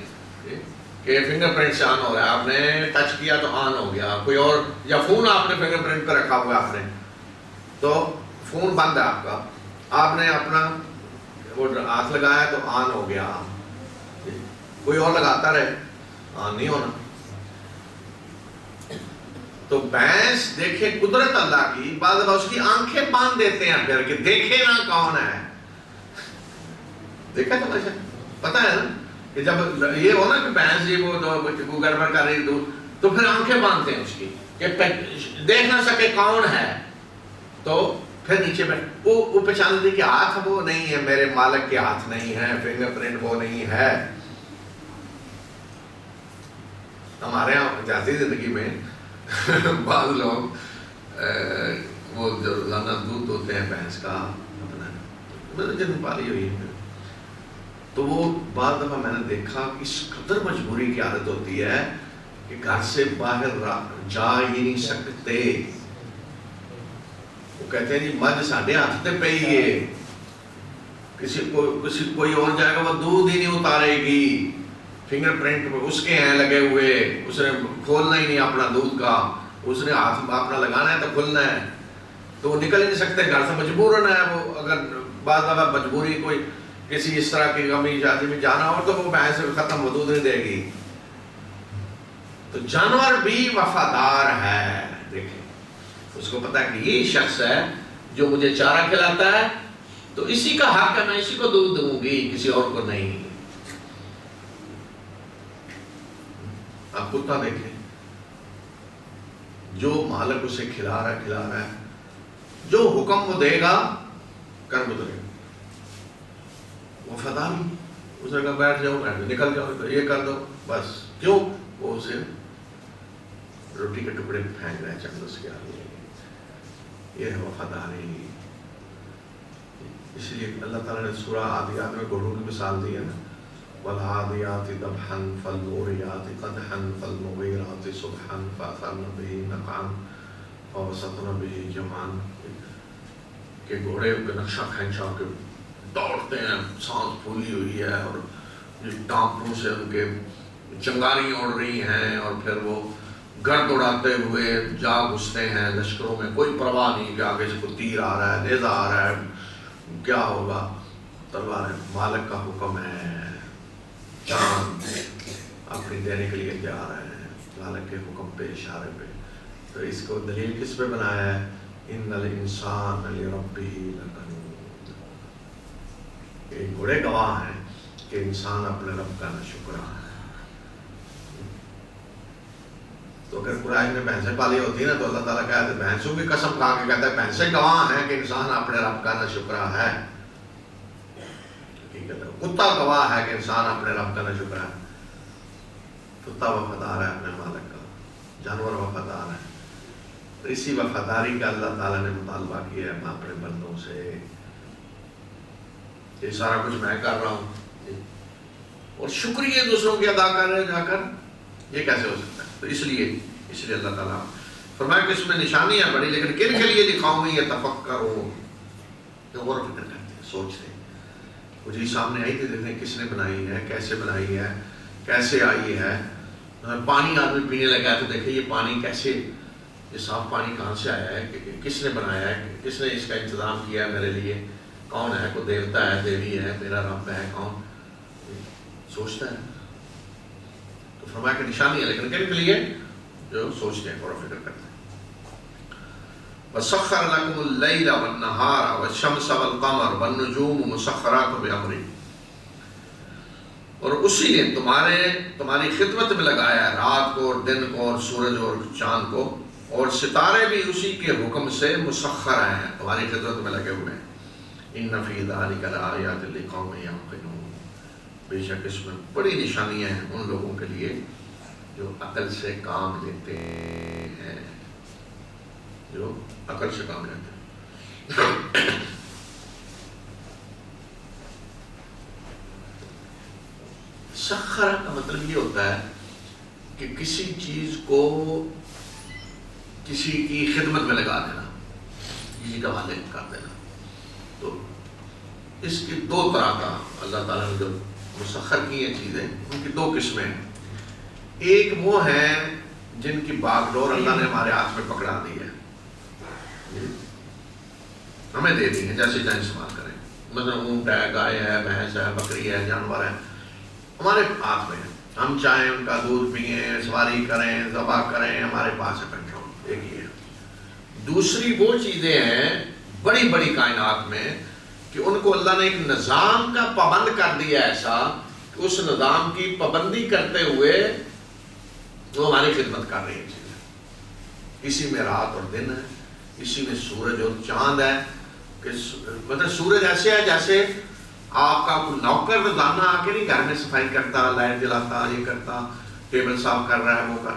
کہ فنگر پرنٹ سے آن ہو رہا ہے، آپ نے ٹچ کیا تو آن ہو گیا. کوئی اور یا فون آپ نے فنگر پرنٹ پہ رکھا ہوا آپ نے تو فون بند ہے آپ کا، آپ نے اپنا وہ ہاتھ لگایا تو آن ہو گیا. کوئی اور لگاتا رہے آن نہیں ہونا. تو بھینس دیکھے قدرت اللہ کی، بعض دفعہ اس کی آنکھیں باندھ دیتے ہیں پھر کہ دیکھے نا کون ہے. دیکھا تماشا، پتا ہے نا کہ جب یہ ہو نا کہ بھینس یہ وہ گڑبڑ کر رہی دودھ تو پھر آنکھیں باندھتے ہیں اس کی کہ دیکھ نہ سکے کون ہے، تو پھر نیچے بیٹھ وہ پہچان لیتے کہ ہاتھ وہ نہیں ہے، میرے مالک کے ہاتھ نہیں ہے، فنگر پرنٹ وہ نہیں ہے. ہمارے یہاں جاتی زندگی میں بعض لوگ وہ جو روزانہ دودھ ہوتے ہیں بھینس کا اپنا، میں نے جن پالی ہوئی ہے تو وہ بعض دفعہ میں نے دیکھا کہ اس قدر مجبوری کی عادت ہوتی ہے کہ گھر سے باہر جا ہی نہیں سکتے. وہ کہتے ہیں جی مجھ ساڈے ہاتھ تے پہ ہی ہے، کسی کوئی اور جائے گا وہ دودھ ہی نہیں اتارے گی، فنگر پرنٹ اس کے ہیں لگے ہوئے، اس نے کھولنا ہی نہیں اپنا دودھ کا، اس نے ہاتھ اپنا لگانا ہے تو کھلنا ہے، تو وہ نکل ہی نہیں سکتے گھر سے، مجبور ہونا ہے. وہ اگر بعض دفعہ مجبوری کوئی کسی اس طرح کی غمی شادی میں جانا ہو تو وہ بھینس ختم دودھ نہیں دے گی. تو جانور بھی وفادار ہے. دیکھیں اس کو پتا ہے کہ یہ شخص ہے جو مجھے چارہ کھلاتا ہے تو اسی کا حق ہے، میں اسی کو دودھ دوں گی، کسی اور کو نہیں. آپ کتا دیکھیں، جو مالک اسے کھلا رہا ہے، جو حکم وہ دے گا کر گزرے گا. وفاداری، اس نے کہا بیٹھ جاؤ، بیٹھ جاؤ، نکل جاؤ تو یہ کر دو بس. کیوں؟ وہ اسے روٹی کے ٹکڑے پھینک رہے چند اس کے آگے. یہ ہے وفاداری. اس لیے اللہ تعالیٰ نے سورہ عادیات میں گھوڑوں کی مثال دی ہے نا، وَالْعَادِيَاتِ ضَبْحًا فَالْمُورِيَاتِ قَدْحًا فَالْمُغِيرَاتِ صُبْحًا فَأَثَرْنَ بِهِ نَقْعًا فَوَسَطْنَ بِهِ جَمْعًا. کہ گھوڑے کے نقشہ کھینچا کے دوڑتے ہیں، سانس پھولی ہوئی ہے اور ٹانپوں سے ان کے چنگاریاں اڑ رہی ہیں، اور پھر وہ گرد اڑاتے ہوئے جا گھستے ہیں لشکروں میں، کوئی پرواہ نہیں کہ آگے سے کوئی تیر آ رہا ہے، نیزہ آ رہا ہے، کیا ہوگا، تلوار ہے. مالک کا حکم ہے، چاند اپنی دینے کے لیے تیار ہے، مالک کے حکم پہ، اشارے پہ. تو اس کو دلیل کس پہ بنایا ہے؟ ان الانسان لربہ لکنود. یہ گھوڑے گواہ ہیں کہ انسان اپنے رب کا ناشکرا ہے. تو اگر قرآن نے بھینسیں پالی ہوتی نا تو اللہ تعالیٰ کہتے ہیں بھینسوں کی قسم کھا کے کہتا ہے بھینسیں گواہ ہیں کہ انسان اپنے رب کا ناشکرا ہے. کتا گواہ ہے کہ انسان اپنے رب کا ناشکرا ہے. کتا وفادار ہے اپنے مالک کا، جانور وفادار ہے. تو اسی وفاداری کا اللہ تعالیٰ نے مطالبہ کیا ہے اپنے بندوں سے. یہ سارا کچھ میں کر رہا ہوں اور شکریہ دوسروں کی ادا کر رہے جا کر، یہ کیسے ہو سکتا ہے؟ تو اس لیے اللہ تعالیٰ فرمایا کہ اس میں نشانیاں بڑی، لیکن کن کے لیے دکھاؤں گی؟ یتفکرون، جو غور و فکر کرتے ہیں، سوچتے ہیں. وہ جی سامنے آئی تھی، دیکھتے ہیں کس نے بنائی ہے، کیسے بنائی ہے، کیسے آئی ہے. پانی آدمی پینے لگا ہے تو دیکھیں یہ پانی کیسے، یہ صاف پانی کہاں سے آیا ہے، کس نے بنایا ہے، کس نے اس کا انتظام کیا ہے میرے لیے، کون ہے، کوئی دیوتا ہے، دیوی ہے، میرا رب ہے کون، سوچتا ہے. تو فرمایا کہ نشانی ہے، لیکن کن کے لیے؟ جو سوچتے ہیں، غور و فکر کرتے ہیں. وَسَخَّرَ لَكُمُ اللَّيْلَ وَالنَّهَارَ وَالشَّمْسَ وَالْقَمَرَ وَالنُّجُومُ مُسَخَّرَاتٌ بِأَمْرِهِ. اور اسی نے تمہاری خدمت میں لگایا ہے رات کو اور دن کو اور سورج اور چاند کو، اور ستارے بھی اسی کے حکم سے مسخر ہیں، تمہاری خدمت میں لگے ہوئے ہیں. إِنَّ فِي ذَلِكَ لَآيَاتٍ لِقَوْمٍ يَعْقِلُونَ. بے شک اس میں بڑی نشانیاں ہیں ان لوگوں کے لیے جو عقل سے کام لیتے ہیں، جو عقل سے کام لیتے ہیں۔ سخر کا مطلب یہ ہوتا ہے کہ کسی چیز کو کسی کی خدمت میں لگا دینا، کسی کا حوالے کر دینا۔ تو اس کی دو طرح کا اللہ تعالیٰ نے جو مسخر کی ہیں چیزیں، ان کی دو قسمیں ہیں۔ ایک وہ ہیں جن کی باغ ڈور اللہ نے ہمارے ہاتھ میں پکڑا دی ہے، ہمیں دے دی ہے، جیسے چاہے استعمال کریں۔ مثلا اونٹ ہے، گائے ہے، بھینس ہے، بکری ہے، جانور ہے، ہمارے ہاتھ میں ہے۔ ہم چاہیں ان کا دودھ پئیں، سواری کریں، ذبح کریں، ہمارے پاس ہے کنٹرول۔ ایک یہ ہے۔ دوسری وہ چیزیں ہیں بڑی بڑی کائنات میں کہ ان کو اللہ نے ایک نظام کا پابند کر دیا ایسا کہ اس نظام کی پابندی کرتے ہوئے وہ ہماری خدمت کر رہی ہیں چیزیں۔ اسی میں رات اور دن ہے، اسی میں سورج اور چاند ہے، کہ مطلب سورج ایسے ہے جیسے آپ کا کوئی نوکر روزانہ آ کے نہیں گھر میں صفائی کرتا، لائٹ جلاتا، یہ کرتا، ٹیبل صاف کر رہا ہے، وہ کر،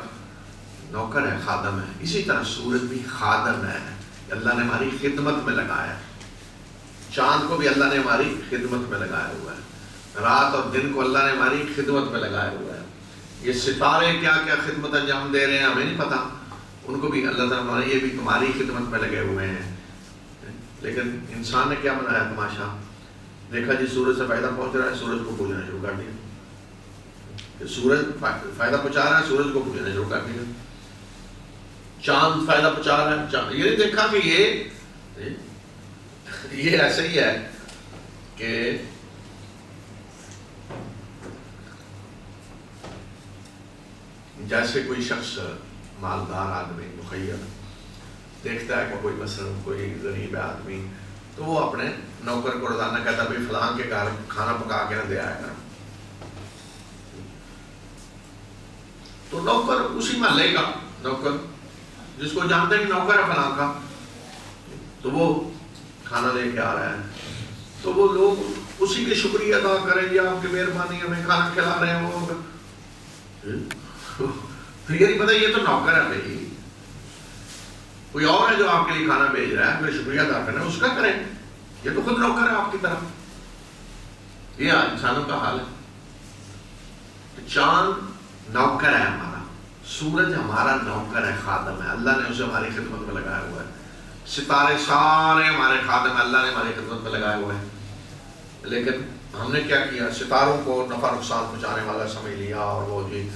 نوکر ہے، خادم ہے۔ اسی طرح سورج بھی خادم ہے، اللہ نے ہماری خدمت میں لگایا ہے۔ چاند کو بھی اللہ نے ہماری خدمت میں لگایا ہوا ہے، رات اور دن کو اللہ نے ہماری خدمت میں لگایا ہوا ہے۔ یہ ستارے کیا کیا خدمت انجام دے رہے ہیں ہمیں نہیں پتا، ان کو بھی اللہ تعالیٰ یہ بھی تمہاری خدمت میں لگے ہوئے ہیں۔ لیکن انسان نے کیا بنایا تماشا، دیکھا جی سورج سے فائدہ پہنچ رہا ہے، سورج کو پوجنا شروع کر دیا، کہ سورج فائدہ پہنچا رہا ہے، سورج کو پوجنا شروع کر دیا۔ چاند فائدہ پہنچا رہا ہے، چاند، یہ نہیں دیکھا کہ یہ ایسے ہی ہے کہ جیسے کوئی شخص مالدار آدمی مخیر دیکھتا ہے کہ کوئی مثلا کوئی غریب آدمی، تو وہ اپنے نوکر کو روزانہ کہتا ہے بھائی فلاں کے گھر کھانا پکا کے نہ دے آیا کر، تو نوکر اسی محلے کا نوکر جس کو جانتے ہیں کہ نوکر ہے فلاں کا، تو وہ کھانا لے کے آ رہا ہے، تو وہ لوگ اسی کے شکریہ ادا کریں جی آپ کی مہربانی ہمیں کھانا کھلا رہے ہیں، وہ پھر یہ نہیں پتا یہ تو نوکر ہے بھائی، کوئی اور ہے جو آپ کے لیے کھانا بھیج رہا ہے، پھر شکریہ ادا کرنا اس کا کریں، یہ تو خود نوکر ہے آپ کی طرح۔ یہ انسانوں کا حال ہے۔ چاند نوکر ہے ہمارا، سورج ہمارا نوکر ہے، خادم ہے، اللہ نے اسے ہماری خدمت میں لگایا ہوا ہے۔ ستارے سارے ہمارے خادم ہیں، اللہ نے ہماری خدمت میں لگائے ہوئے ہیں۔ لیکن ہم نے کیا کیا، ستاروں کو نفع نقصان پہنچانے والا سمجھ لیا، اور وہ جی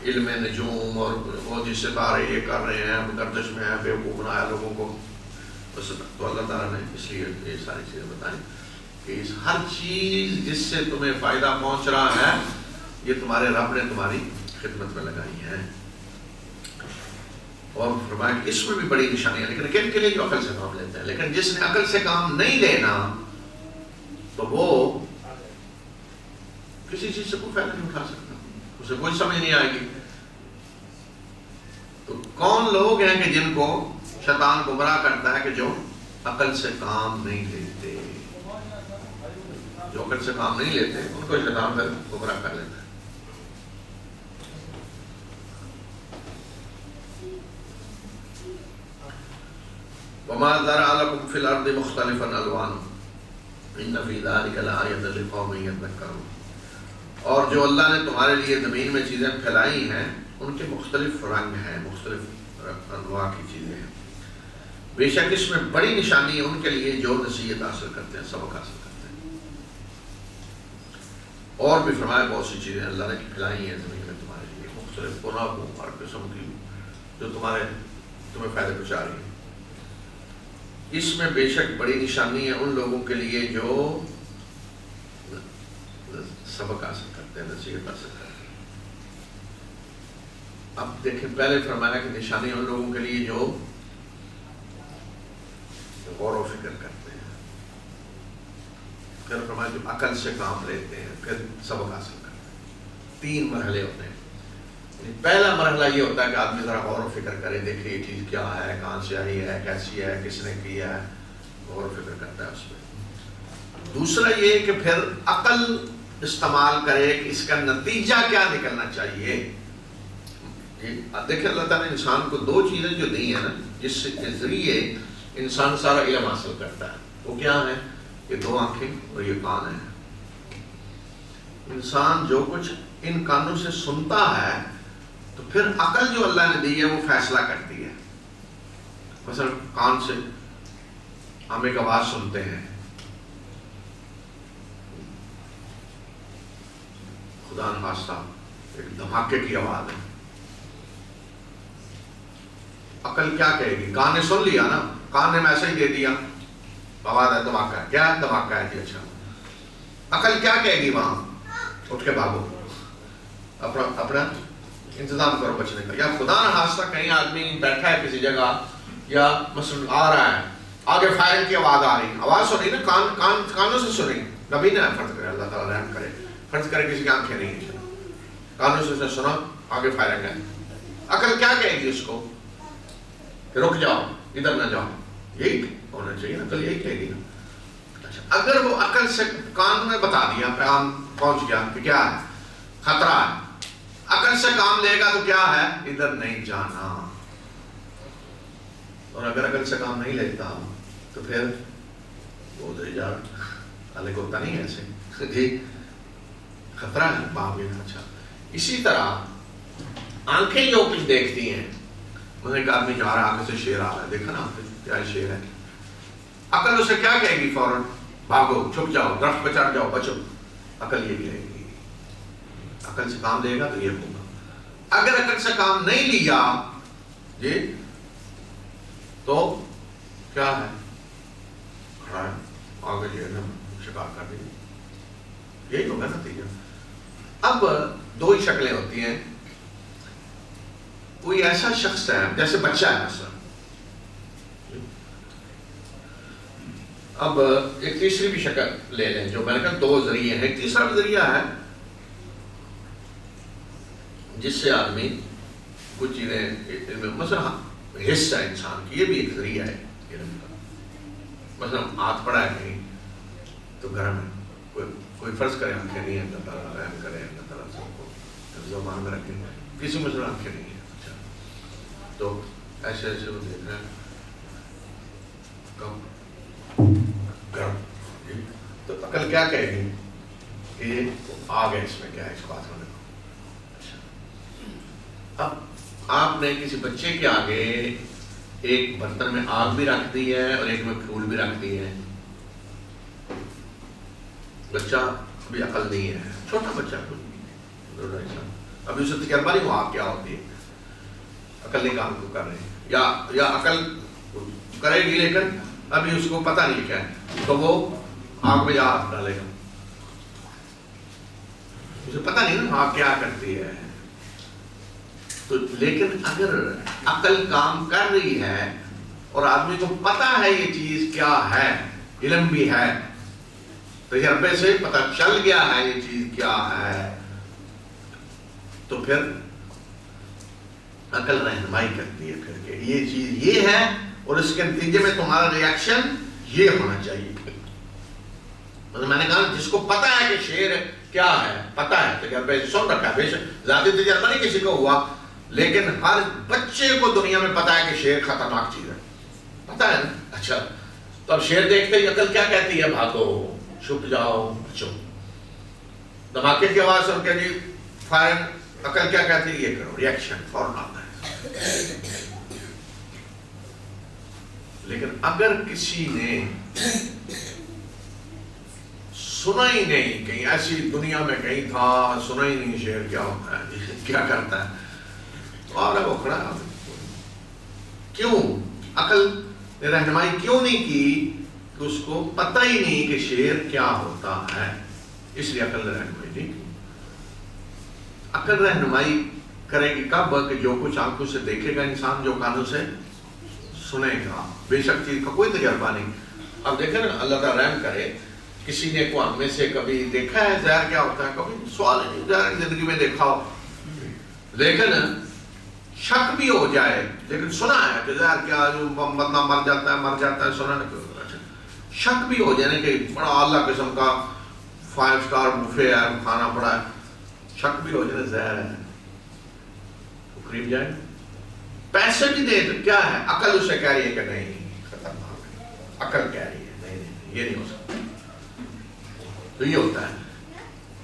علم نجوم اور وہ جی ستارے یہ کر رہے ہیں، گردش میں ہے، بیوقوف بنایا لوگوں کو۔ تو اللہ تعالیٰ نے اس لیے یہ ساری چیزیں بتائیں کہ ہر چیز جس سے تمہیں فائدہ پہنچ رہا ہے یہ تمہارے رب نے تمہاری خدمت میں لگائی ہے۔ اور فرمایا کہ اس میں بھی بڑی نشانیاں، لیکن کن کے لیے جو عقل سے کام لیتے ہیں۔ لیکن جس نے عقل سے کام نہیں لینا تو وہ کسی چیز سے کوئی فائدہ نہیں اٹھا سکتا، اسے کوئی سمجھ نہیں آئے گی۔ تو کون لوگ ہیں کہ جن کو شیطان گمراہ کرتا ہے، کہ جو عقل سے کام نہیں لیتے، جو عقل سے کام نہیں لیتے ان کو شیطان پھر گمراہ کر لیتا ہے۔ وَمَا ذَرَأَ لَكُمْ فِي الْأَرْضِ مُخْتَلِفًا أَلْوَانُهُ إِنَّ فِي ذَلِكَ لَآيَةً لِقَوْمٍ يَذَّكَّرُونَ۔ اور جو اللہ نے تمہارے لیے زمین میں چیزیں پھیلائی ہیں ان کے مختلف رنگ ہیں، مختلف انواع کی چیزیں ہیں، بے شک اس میں بڑی نشانی ہے ان کے لیے جو نصیحت حاصل کرتے ہیں، سبق حاصل کرتے ہیں۔ اور بھی فرمایا بہت سی چیزیں اللہ نے پھیلائی ہیں زمین میں تمہارے لیے، مختلف گناہوں ہر قسم کی جو تمہیں فائدہ پہنچا رہی ہے۔ اس میں بے شک بڑی نشانی ہے ان لوگوں کے لیے جو سبق حاصل کرتے ہیں، نصیحت حاصل کرتے ہیں۔ اب دیکھیں پہلے فرمایا کہ نشانی ان لوگوں کے لیے جو غور و فکر کرتے ہیں، پھر فرمایا جو عقل سے کام لیتے ہیں، پھر سبق حاصل کرتے ہیں۔ 3 مرحلے ہوتے ہیں۔ پہلا مرحلہ یہ ہوتا ہے کہ آدمی ذرا غور و فکر کرے، دیکھے یہ چیز کیا ہے، کہاں سے آئی ہے، کیسی ہے، کس نے کی ہے، غور و فکر کرتا ہے اس پہ۔ دوسرا یہ کہ پھر عقل استعمال کرے کہ اس کا نتیجہ کیا نکلنا چاہیے، دیکھیں اللہ تعالیٰ نے انسان کو دو چیزیں جو دی ہیں نا جس کے ذریعے انسان سارا علم حاصل کرتا ہے، وہ کیا ہے؟ یہ دو آنکھیں اور یہ کان ہے۔ انسان جو کچھ ان کانوں سے سنتا ہے تو پھر عقل جو اللہ نے دی ہے وہ فیصلہ کرتی ہے۔ مثلا کان سے ہم ایک آواز سنتے ہیں، خدا نخواستہ ایک دھماکے کی آواز ہے، عقل کیا کہے گی؟ کان نے سن لیا نا، کان نے میسج دے دیا آواز ہے، دھماکہ ہے، کیا دھماکہ ہے جی؟ اچھا، عقل کیا کہے گی وہاں؟ اٹھ کے بھاگو، اپنا انتظام کرو بچنے کا۔ یا خدا نخواستہ کہیں آدمی بیٹھا ہے کسی جگہ، یا مثلا آ رہا ہے، آگے فائرنگ کی آواز آ رہی، آواز سنی نا، کانوں سے سنی، نبی نے فرض کرے، اللہ تعالیٰ رحم کرے، فرض کرے کسی کی آنکھیں نہیں ہیں، کانوں سے سنا آگے فائرنگ ہے، عقل کیا کہے گی اس کو؟ رک جاؤ، ادھر نہ جاؤ، یہی ہونا چاہیے نا، عقل یہی کہے گی نا۔ اچھا، اگر وہ عقل سے کان میں بتا دیا، پیغام پہنچ گیا کہ کیا ہے؟ خطرہ ہے، عقل سے کام لے گا تو کیا ہے؟ ادھر نہیں جانا۔ اور اگر عقل سے کام نہیں لیتا تو پھر وہ ادھر جا، الگ ہوتا نہیں ایسے جی، خطرہ ہے باپ یہ۔ اچھا، اسی طرح آنکھیں جو کچھ دیکھتی ہیں، مجھے ایک آدمی جا رہا ہے، آگے سے شیر آ رہا ہے، دیکھا نا کیا شیر ہے، عقل اسے کیا کہے گی؟ فوراً بھاگو، چھپ جاؤ، درخت پہ چڑھ جاؤ، بچو۔ عقل یہ کہے گی، عقل سے کام لے گا تو یہ ہوگا۔ اگر عقل سے کام نہیں لیا جی تو کیا ہے؟ کھڑا ہے، آگے جو ہے نا شکار کر دیں، یہی ہوگا نتیجہ۔ اب دو ہی شکلیں ہوتی ہیں، کوئی ایسا شخص ہے جیسے بچہ ہے مثلا، اب ایک تیسری بھی شکل لے لیں، جو میں نے کہا دو ذریعے ہیں، ایک تیسرا بھی ذریعہ ہے جس سے آدمی کچھ چیزیں، مثلا حص ہے انسان کی، یہ بھی ایک ذریعہ ہے علم کا۔ مثلا ہاتھ پڑا ہے کہیں تو گھر میں کوئی فرض کرے آنکھیں نہیں ہیں، اللہ تعالیٰ رحم کرے، اللہ تعالیٰ سب کو زبان میں رکھے، کسی مثلا آنکھیں نہیں ہیں، اچھا تو ایسے ایسے وہ دیکھ رہے ہیں گھر، تو عقل کیا کہے گی کہ یہ آ گئے، اس میں کیا ہے، اس بات ہونے کو۔ اچھا، اب آپ نے کسی بچے کے آگے ایک برتن میں آگ بھی رکھ دی ہے اور ایک میں پھول بھی رکھ دی ہے، بچہ ابھی عقل نہیں ہے، چھوٹا بچہ ابھی اسے تجربہ نہیں ہوا آگ کیا ہوتی ہے، عقل نہیں کام کو کر رہی، یا عقل کرے گی لیکن ابھی اس کو پتہ نہیں کیا ہے، تو وہ آگ میں جا ہاتھ ڈالے گا، اسے پتہ نہیں نا آگ کیا کرتی ہے۔ تو لیکن اگر عقل کام کر رہی ہے اور آدمی کو پتہ ہے یہ چیز کیا ہے، علم بھی ہے، تجربے سے پتہ چل گیا ہے یہ چیز کیا ہے، تو پھر عقل رہنمائی کرتی ہے پھر کہ یہ چیز یہ ہے اور اس کے نتیجے میں تمہارا ری ایکشن یہ ہونا چاہیے۔ میں نے کہا جس کو پتہ ہے کہ شیر کیا ہے، پتہ ہے، تجربے سے سن رکھا ہے، بے شک ذاتی تجربہ نہیں کسی کو ہوا، لیکن ہر بچے کو دنیا میں پتہ ہے کہ شیر خطرناک چیز ہے، پتہ ہے نا۔ اچھا، تو اب شیر دیکھتے ہی عقل کیا کہتی ہے؟ بھاگو، چھپ جاؤ، بچو۔ دھماکے کی آواز سن کے جی فائرنگ، عقل کیا کہتی ہے؟ یہ کرو، ری ایکشن فوراً آتا ہے۔ لیکن اگر کسی نے سنا ہی نہیں، کہیں ایسی دنیا میں کہیں تھا، سنا ہی نہیں شیر کیا ہوتا ہے، کیا کرتا ہے، تو آ رہا وہ کھڑا ہے، کیوں؟ عقل نے رہنمائی کیوں نہیں کی؟ کہ اس کو پتہ ہی نہیں کہ شیر کیا ہوتا ہے، اس لیے عقل نے رہنمائی نہیں کی۔ عقل رہنمائی کرے گی کب؟ کہ جو کچھ آنکھوں سے دیکھے گا انسان، جو کانوں سے سنے گا، بے شک چیز کا کوئی تجربہ نہیں۔ اب دیکھیں نا، اللہ تعالیٰ رحم کرے، کسی نے کو ہم میں سے کبھی دیکھا ہے زہر کیا ہوتا ہے؟ کبھی سوال ہے نہیں، زہر زندگی میں دیکھا ہو، لیکن شک بھی ہو جائے، لیکن سنا ہے کہ زہر کیا، جو بندہ مر جاتا ہے، سنا ہے، شک بھی ہو جائے کہ بڑا اعلیٰ قسم کا 5 اسٹار بوفے ہے، کھانا پڑا ہے، شک بھی ہو جائے زہر ہے، قریب جائے گا. پیسے بھی دے تو کیا ہے, عقل اسے کہہ رہی ہے کہ نہیں خطرناک ہے, عقل کہہ رہی ہے نہیں یہ نہیں ہو سکتا. تو یہ ہوتا ہے,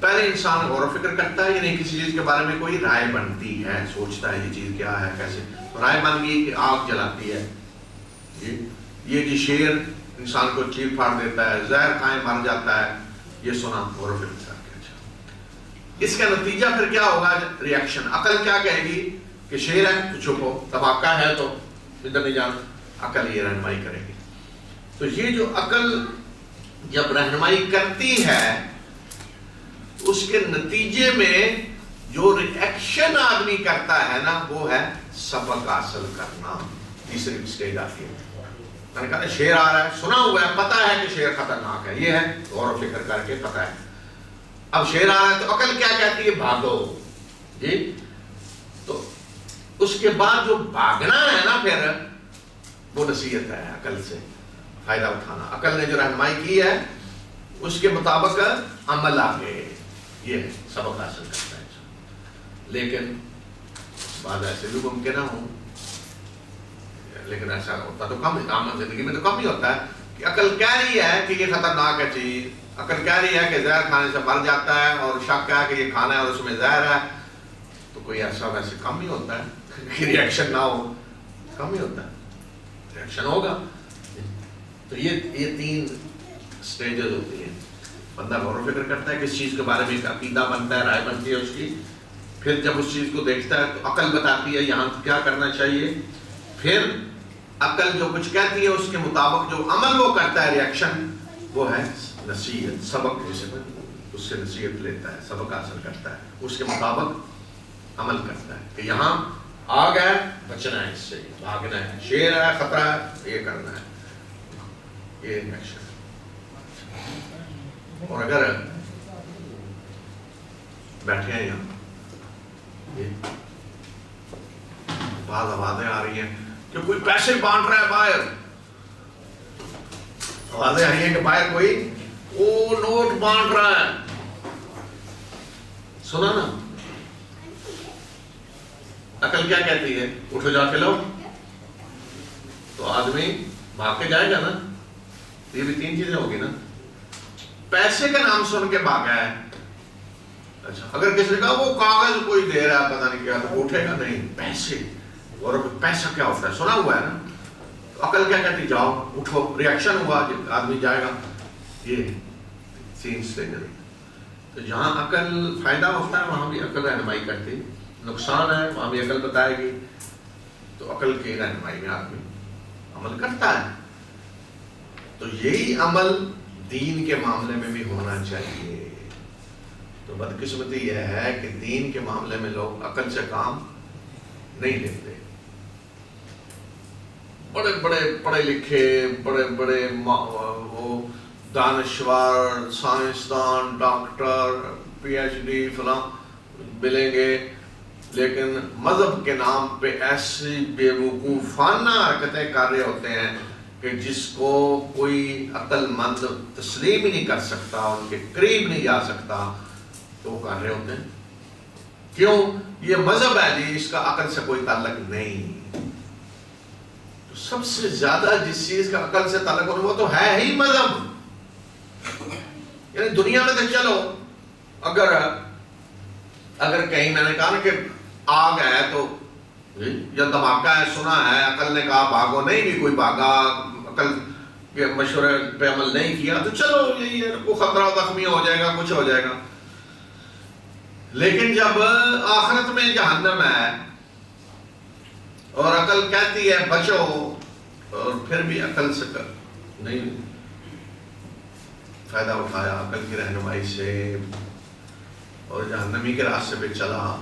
پہلے انسان غور و فکر کرتا ہے, یعنی کسی چیز کے بارے میں کوئی رائے بنتی ہے, سوچتا ہے یہ چیز کیا ہے کیسے, رائے بن گئی کہ آگ جلاتی ہے, یہ جی شیر انسان کو چیر پھاڑ دیتا ہے, زہر کھائے مر جاتا ہے, یہ سنا غور و فکر کر کے. اچھا اس کا نتیجہ پھر کیا ہوگا, ریئیکشن. عقل کیا کہے گی کہ شیر ہے تو چھپو, دھماکہ ہے تو ادھر نہیں جانا, عقل یہ رہنمائی کرے گی. تو یہ جو عقل جب رہنمائی کرتی ہے اس کے نتیجے میں جو ریئیکشن آدمی کرتا ہے نا وہ ہے سبق حاصل کرنا. تیسری سٹیج آتی ہے. میں نے کہا شیر آ رہا ہے, سنا ہوا ہے, پتا ہے کہ شیر خطرناک ہے, یہ ہے غور و فکر کر کے پتا ہے. اب شیر آ رہا ہے تو عقل کیا کہتی ہے, بھاگو. جی تو اس کے بعد جو بھاگنا ہے نا پھر وہ نصیحت ہے, عقل سے فائدہ اٹھانا. عقل نے جو رہنمائی کی ہے اس کے مطابق عمل آگے, یہ سبق حاصل کرتا ہے. لیکن بعض ایسے بھی ممکن ہوں, لیکن ایسا ہوتا تو کم, عام زندگی میں تو کم ہی ہوتا ہے کہ عقل کہہ رہی ہے کہ یہ خطرناک ہے چیز, عقل کہہ رہی ہے کہ زہر کھانے سے مر جاتا ہے, اور شک ہے کہ یہ کھانا ہے اور اس میں زہر ہے, تو کوئی ایسا ویسے کم ہی ہوتا ہے کہ ریئیکشن نہ ہو, کم ہی ہوتا ہے, ریئیکشن ہوگا. تو یہ تین سٹیجز ہوتی ہیں. بندہ غور و فکر کرتا ہے, کس چیز کے بارے میں ایک عقیدہ بنتا ہے, رائے بنتی ہے اس کی, پھر جب اس چیز کو دیکھتا ہے تو عقل بتاتی ہے یہاں کیا کرنا چاہیے, پھر عقل جو کچھ کہتی ہے اس کے مطابق جو عمل وہ کرتا ہے, ریئیکشن, وہ ہے نصیحت, سبق, جسے میں اس سے نصیحت لیتا ہے, سبق حاصل کرتا ہے, اس کے مطابق عمل کرتا ہے کہ یہاں آگ ہے بچنا ہے, اس سے بھاگنا ہے, شیر ہے خطرہ ہے یہ کرنا ہے, یہ ریئیکشن. اور اگر بیٹھے ہیں یہاں, بعض آوازیں آ رہی ہیں کہ کوئی پیسے بانٹ رہا ہے باہر, آوازیں آئی ہیں کہ باہر کوئی وہ نوٹ بانٹ رہا ہے, سنا نا. عقل کیا کہتی ہے, اٹھو جا کے لو, تو آدمی بھاگ کے جائے گا نا. یہ بھی تین چیزیں ہوگی نا. پیسے کا نام سن کے بھاگا ہے, اچھا اگر کسی نے کہا وہ کاغذ کوئی دے رہا ہے پتہ نہیں کیا, تو اٹھے گا نہیں, پیسے, اور پیسہ کیا ہوتا ہے سنا ہوا ہے نا. تو عقل کیا کہتی, جاؤ اٹھو, ریئیکشن ہوا, آدمی جائے گا. یہ تین سٹیجز. تو جہاں عقل فائدہ ہوتا ہے وہاں بھی عقل رہنمائی کرتی, نقصان ہے وہاں بھی عقل بتائے گی. تو عقل کی رہنمائی میں آدمی عمل کرتا ہے. تو یہی عمل دین کے معاملے میں بھی ہونا چاہیے. تو بدقسمتی یہ ہے کہ دین کے معاملے میں لوگ عقل سے کام نہیں لیتے. بڑے بڑے پڑھے لکھے, بڑے بڑے وہ دانشور, سائنسدان, ڈاکٹر, پی ایچ ڈی فلاں ملیں گے, لیکن مذہب کے نام پہ ایسی بے وقوفانہ حرکتیں کر رہے ہوتے ہیں کہ جس کو کوئی عقل مند تسلیم ہی نہیں کر سکتا, ان کے قریب نہیں جا سکتا, تو وہ کر رہے ہوتے ہیں. کیوں؟ یہ مذہب ہے جی, اس کا عقل سے کوئی تعلق نہیں. تو سب سے زیادہ جس چیز کا عقل سے تعلق ہونا وہ تو ہے ہی مذہب. یعنی دنیا میں تو چلو اگر کہیں میں نے کہا نا کہ آگ ہے تو یا دھماکہ ہے, سنا ہے, عقل نے کہا بھاگو, نہیں بھی کوئی بھاگا, عقل کے مشورے پہ عمل نہیں کیا, تو چلو یہی ہے, کوئی خطرہ زخمی ہو جائے گا, کچھ ہو جائے گا. لیکن جب آخرت میں جہنم ہے اور عقل کہتی ہے بچو, اور پھر بھی عقل سے نہیں فائدہ اٹھایا عقل کی رہنمائی سے اور جہنمی کے راستے پہ چلا,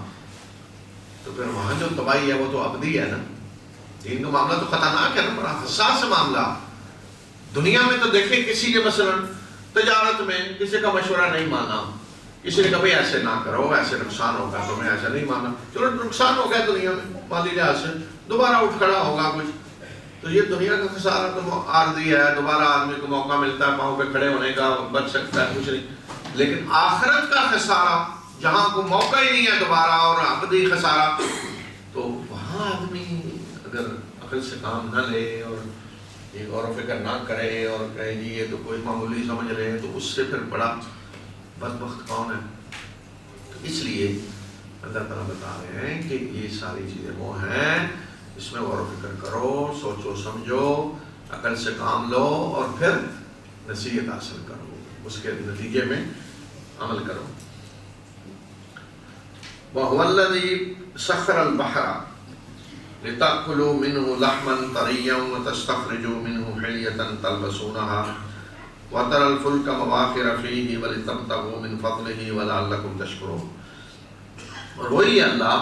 تو پھر وہاں جو تباہی ہے وہ تو ابدی ہے نا. دین کا معاملہ تو خطرناک ہے نا, بڑا حساس معاملہ. دنیا میں تو دیکھیں کسی کے مثلا تجارت میں کسی کا مشورہ نہیں مانا, کسی نے کہا بھائی ایسے نہ کرو, ایسے نقصان ہوگا, تو میں ایسا نہیں مانا, چلو نقصان ہو گیا دنیا میں مالی لحاظ سے, دوبارہ اٹھ کھڑا ہوگا کچھ. تو یہ دنیا کا خسارہ تو عارضی ہے, دوبارہ آدمی کو موقع ملتا ہے پاؤں پہ کھڑے ہونے کا, بچ سکتا ہے, کچھ نہیں. لیکن آخرت کا خسارہ جہاں کو موقع ہی نہیں ہے دوبارہ, اور ابدی خسارہ, تو وہاں آدمی اگر عقل سے کام نہ لے اور غور و فکر نہ کرے اور کہے جی یہ تو کوئی معمولی سمجھ رہے ہیں، تو اس سے پھر بڑا بدبخت کون ہے؟ تو اس لیے اللہ تعالیٰ بتا رہے ہیں کہ یہ ساری چیزیں وہ ہیں، اس میں غور و فکر کرو، سوچو سمجھو، عقل سے کام لو اور پھر نصیحت حاصل کرو، اس کے نتیجے میں عمل کرو۔ وَهُوَ الَّذِي سَخَّرَ الْبَحْرَ لِتَأْكُلُوا مِنْهُ لَحْمًا طَرِيًّا وَتَسْتَخْرِجُوا مِنْهُ حِلْيَةً تَلْبَسُونَهَا وَتَرَى الْفُلْكَ مَوَاخِرَ فِيهِ وَلِتَبْتَغُوا مِنْ فَضْلِهِ وَلَعَلَّكُمْ تَشْكُرُونَ۔ اور وہی اللہ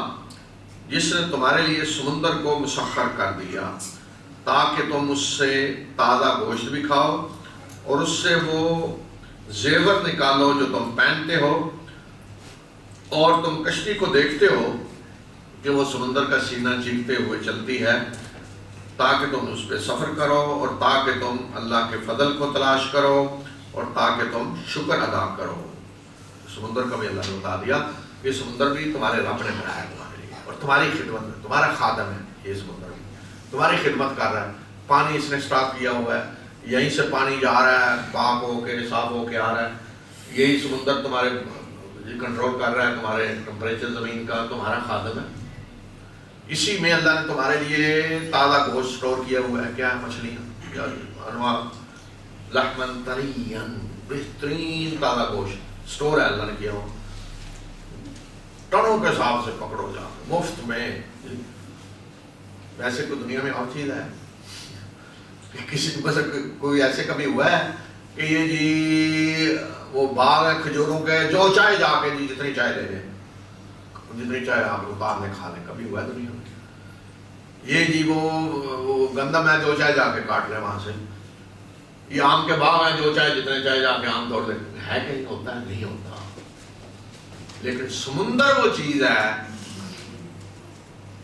جس نے تمہارے لیے سمندر کو مسخر کر دیا تاکہ تم اس سے تازہ گوشت بھی کھاؤ اور اس سے وہ زیور نکالو جو تم پہنتے ہو، اور تم کشتی کو دیکھتے ہو کہ وہ سمندر کا سینہ چیرتے ہوئے چلتی ہے، تاکہ تم اس پہ سفر کرو اور تاکہ تم اللہ کے فضل کو تلاش کرو اور تاکہ تم شکر ادا کرو۔ سمندر کا بھی اللہ نے بتا دیا کہ سمندر بھی تمہارے رب نے بنایا تمہارے لیے اور تمہاری خدمت میں، تمہارا خادم ہے یہ سمندر بھی، تمہاری خدمت کر رہا ہے۔ پانی اس نے سٹاک کیا ہوا ہے، یہیں سے پانی جا رہا ہے، پاک ہو کے صاف ہو کے آ رہا ہے، یہی سمندر تمہارے کنٹرول کر رہا ہے، تمہارے ٹمپریچر زمین کا، تمہارا خادم ہے۔ اسی میں اللہ نے تمہارے لیے تازہ گوشت سٹور کیا ہوا ہے، کیا ہے؟ مچھلیاں، انواع، لحمن طرین، بہترین تازہ گوشت سٹور ہے اللہ نے کیا ہوا، ٹنوں کے حساب سے پکڑو جا مفت میں۔ ویسے کوئی دنیا میں اور چیز ہے کسی بس کوئی ایسے کبھی ہوا ہے کہ یہ جی وہ باغ ہے کھجوروں کے، جو چاہے جا کے جی جتنی چاہے لے لیں، جتنی چاہے آپ اتار لیں کھا لیں، کبھی ہوا ہے دنیا میں؟ یہ جی وہ گندم ہے، جو چاہے جا کے کاٹ لیں وہاں سے، یہ آم کے باغ ہیں، جو چاہے جتنے چاہے جا کے آم توڑ لیں، ہے کہ نہیں ہوتا ہے؟ نہیں ہوتا۔ لیکن سمندر وہ چیز ہے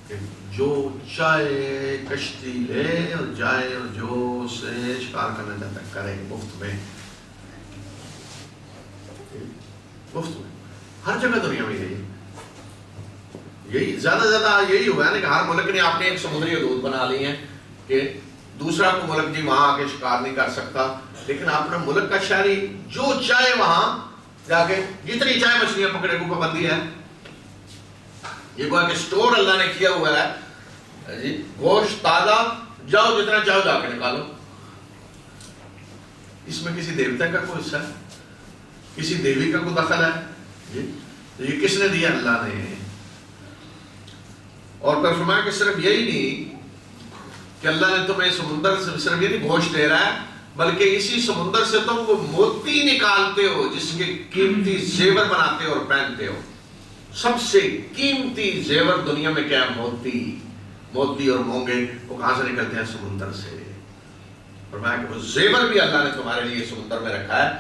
کہ جو چاہے کشتی لے اور جائے اور جو سے شکار کرنا چاہتا ہے کرے، مفت میں، مفت میں، ہر جگہ دنیا میں یہی زیادہ زیادہ یہی ہوا ہے نا کہ ہر ملک نے اپنے ایک سمندری حدود بنا لی ہیں کہ دوسرا کو ملک جی وہاں آ کے شکار نہیں کر سکتا، لیکن اپنا ملک کا شہری جو چاہے وہاں جا کے جتنی چاہے مچھلیاں پکڑے کو پابندی ہے۔ یہ کوئی کہ سٹور اللہ نے کیا ہوا ہے جی، گوشت تازہ، جاؤ جتنا چاہو جا کے نکالو۔ اس میں کسی دیوتا کا کوئی حصہ ہے؟ کسی دیوی کا کوئی دخل ہے جی؟ یہ کس نے دیا؟ اللہ نے۔ اور پھر فرمایا کہ صرف یہی نہیں کہ اللہ نے تمہیں سمندر سے صرف یہ نہیں گوشت دے رہا ہے، بلکہ اسی سمندر سے تم وہ موتی نکالتے ہو جس کے قیمتی زیور بناتے ہو اور پہنتے ہو۔ سب سے قیمتی زیور دنیا میں کیا ہے؟ موتی اور مونگے، وہ کہاں سے نکلتے ہیں؟ سمندر سے۔ فرمایا کہ وہ زیور بھی اللہ نے تمہارے لیے سمندر میں رکھا ہے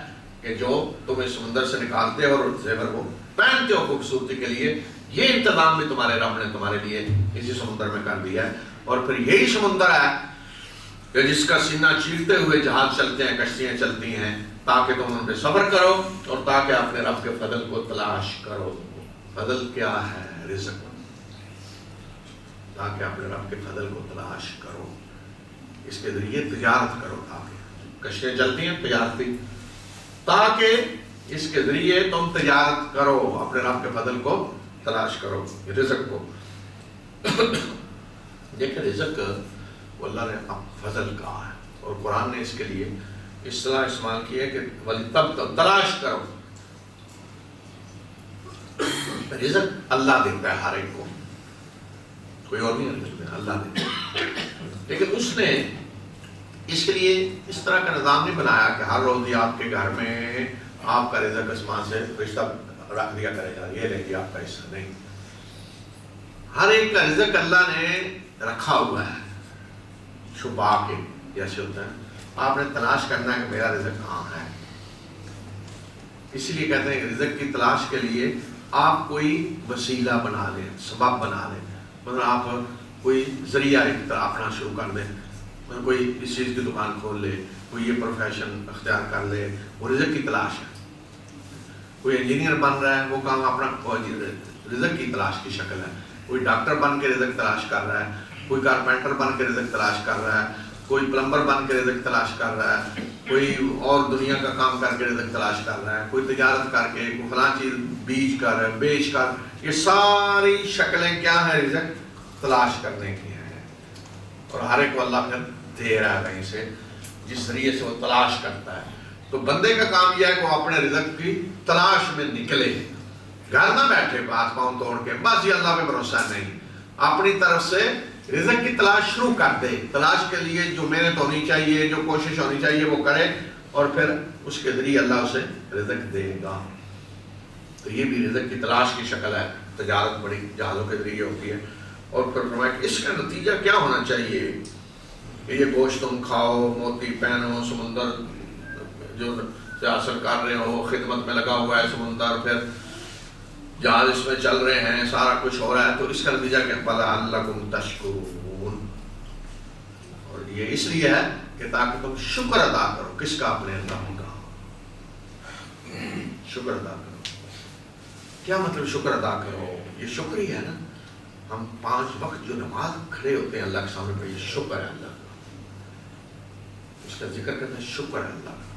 کہ جو تم اس سمندر سے نکالتے ہو اور زیور کو پہنتے ہو خوبصورتی کے لیے، یہ انتظام بھی تمہارے رب نے تمہارے لیے اسی سمندر میں کر دیا ہے۔ اور پھر یہی سمندر ہے کہ جس کا سینہ چیرتے ہوئے جہاز چلتے ہیں، کشتیاں چلتی ہیں، تاکہ تم ان پہ صبر کرو اور تاکہ اپنے رب کے فضل کو تلاش کرو۔ فضل کیا ہے؟ رزق، تاکہ اپنے رب کے فضل کو تلاش کرو، اس کے ذریعے تجارت کرو، تاکہ کشتیاں چلتی ہیں تجارتی، تاکہ اس کے ذریعے تم تجارت کرو، اپنے رب کے فضل کو تلاش کرو، رزق کو۔ دیکھیں رزق وہ اللہ نے فضل کہا ہے، اور قرآن نے اس کے لیے اصطلاح استعمال کی ہے کہ وَلِتَبْتَغُوا، تلاش کرو۔ رزق اللہ دیتا ہے ہر ایک کو، کوئی اور نہیں دیتا، اللہ دیتا ہے۔ لیکن اس نے اس کے لیے اس طرح کا نظام نہیں بنایا کہ ہر روز ہی آپ کے گھر میں آپ کا رزق آسمان سے رشتہ رکھ دیا کرے گا، یہ لے گی آپ کا حصہ، نہیں۔ ہر ایک کا رزق اللہ نے رکھا ہوا ہے چھپا کے، جیسے ہوتا ہے آپ نے تلاش کرنا ہے کہ میرا رزق کہاں ہے۔ اسی لیے کہتے ہیں کہ رزق کی تلاش کے لیے آپ کوئی وسیلہ بنا لیں، سبب بنا لیں، مطلب آپ کوئی ذریعہ ایک طرح اپنا شروع کر دیں، مطلب کوئی اس چیز کی دکان کھول لے، کوئی یہ پروفیشن اختیار کر لے، وہ رزق کی تلاش ہے۔ کوئی انجینئر بن رہا ہے، وہ کام اپنا رزق کی تلاش کی شکل ہے۔ کوئی ڈاکٹر بن کے رزق تلاش کر رہا ہے، کوئی کارپینٹر بن کے رزق تلاش کر رہا ہے، کوئی پلمبر بن کے رزق تلاش کر رہا ہے، کوئی اور دنیا کا کام کر کے رزق تلاش کر رہا ہے، کوئی تجارت کر کے، کوئی فلاں چیز بیچ کر بیچ کر. یہ ساری شکلیں کیا ہیں؟ رزق تلاش کرنے کی ہیں. اور ہر ایک کو اللہ پھر دے رہا ہے کہیں سے جس ذریعے سے وہ تلاش کرتا ہے. تو بندے کا کام یہ ہے کہ وہ اپنے رزق کی تلاش میں نکلے، گھر نہ بیٹھے ہاتھ پاؤں توڑ کے بس یہ اللہ پہ بھروسہ نہیں، اپنی طرف سے رزق کی تلاش شروع کر دے. تلاش کے لیے جو محنت ہونی چاہیے، جو کوشش ہونی چاہیے وہ کرے، اور پھر اس کے ذریعے اللہ اسے رزق دے گا. تو یہ بھی رزق کی تلاش کی شکل ہے. تجارت بڑی جہازوں کے ذریعے ہوتی ہے. اور پھر فرمایا کہ اس کا نتیجہ کیا ہونا چاہیے کہ یہ گوشت تم کھاؤ، موتی پہنو، سمندر جو سے حاصل کر رہے ہو، خدمت میں لگا ہوا ہے سمندر، پھر جہاز اس میں چل رہے ہیں، سارا کچھ ہو رہا ہے. تو اس کا نتیجہ کہ لَعَلَّكُمْ تَشْكُرُونَ، اور یہ اس لیے ہے کہ تاکہ تم شکر ادا کرو. کس کا؟ اپنے اللہ کا. شکر ادا کرو. کیا مطلب شکر ادا کرو؟ یہ شکر ہی ہے نا. ہم 5 وقت جو نماز کھڑے ہوتے ہیں اللہ کے سامنے پر، یہ شکر ہے اللہ کا. اس کا ذکر کرتے ہیں، شکر ہے اللہ کا.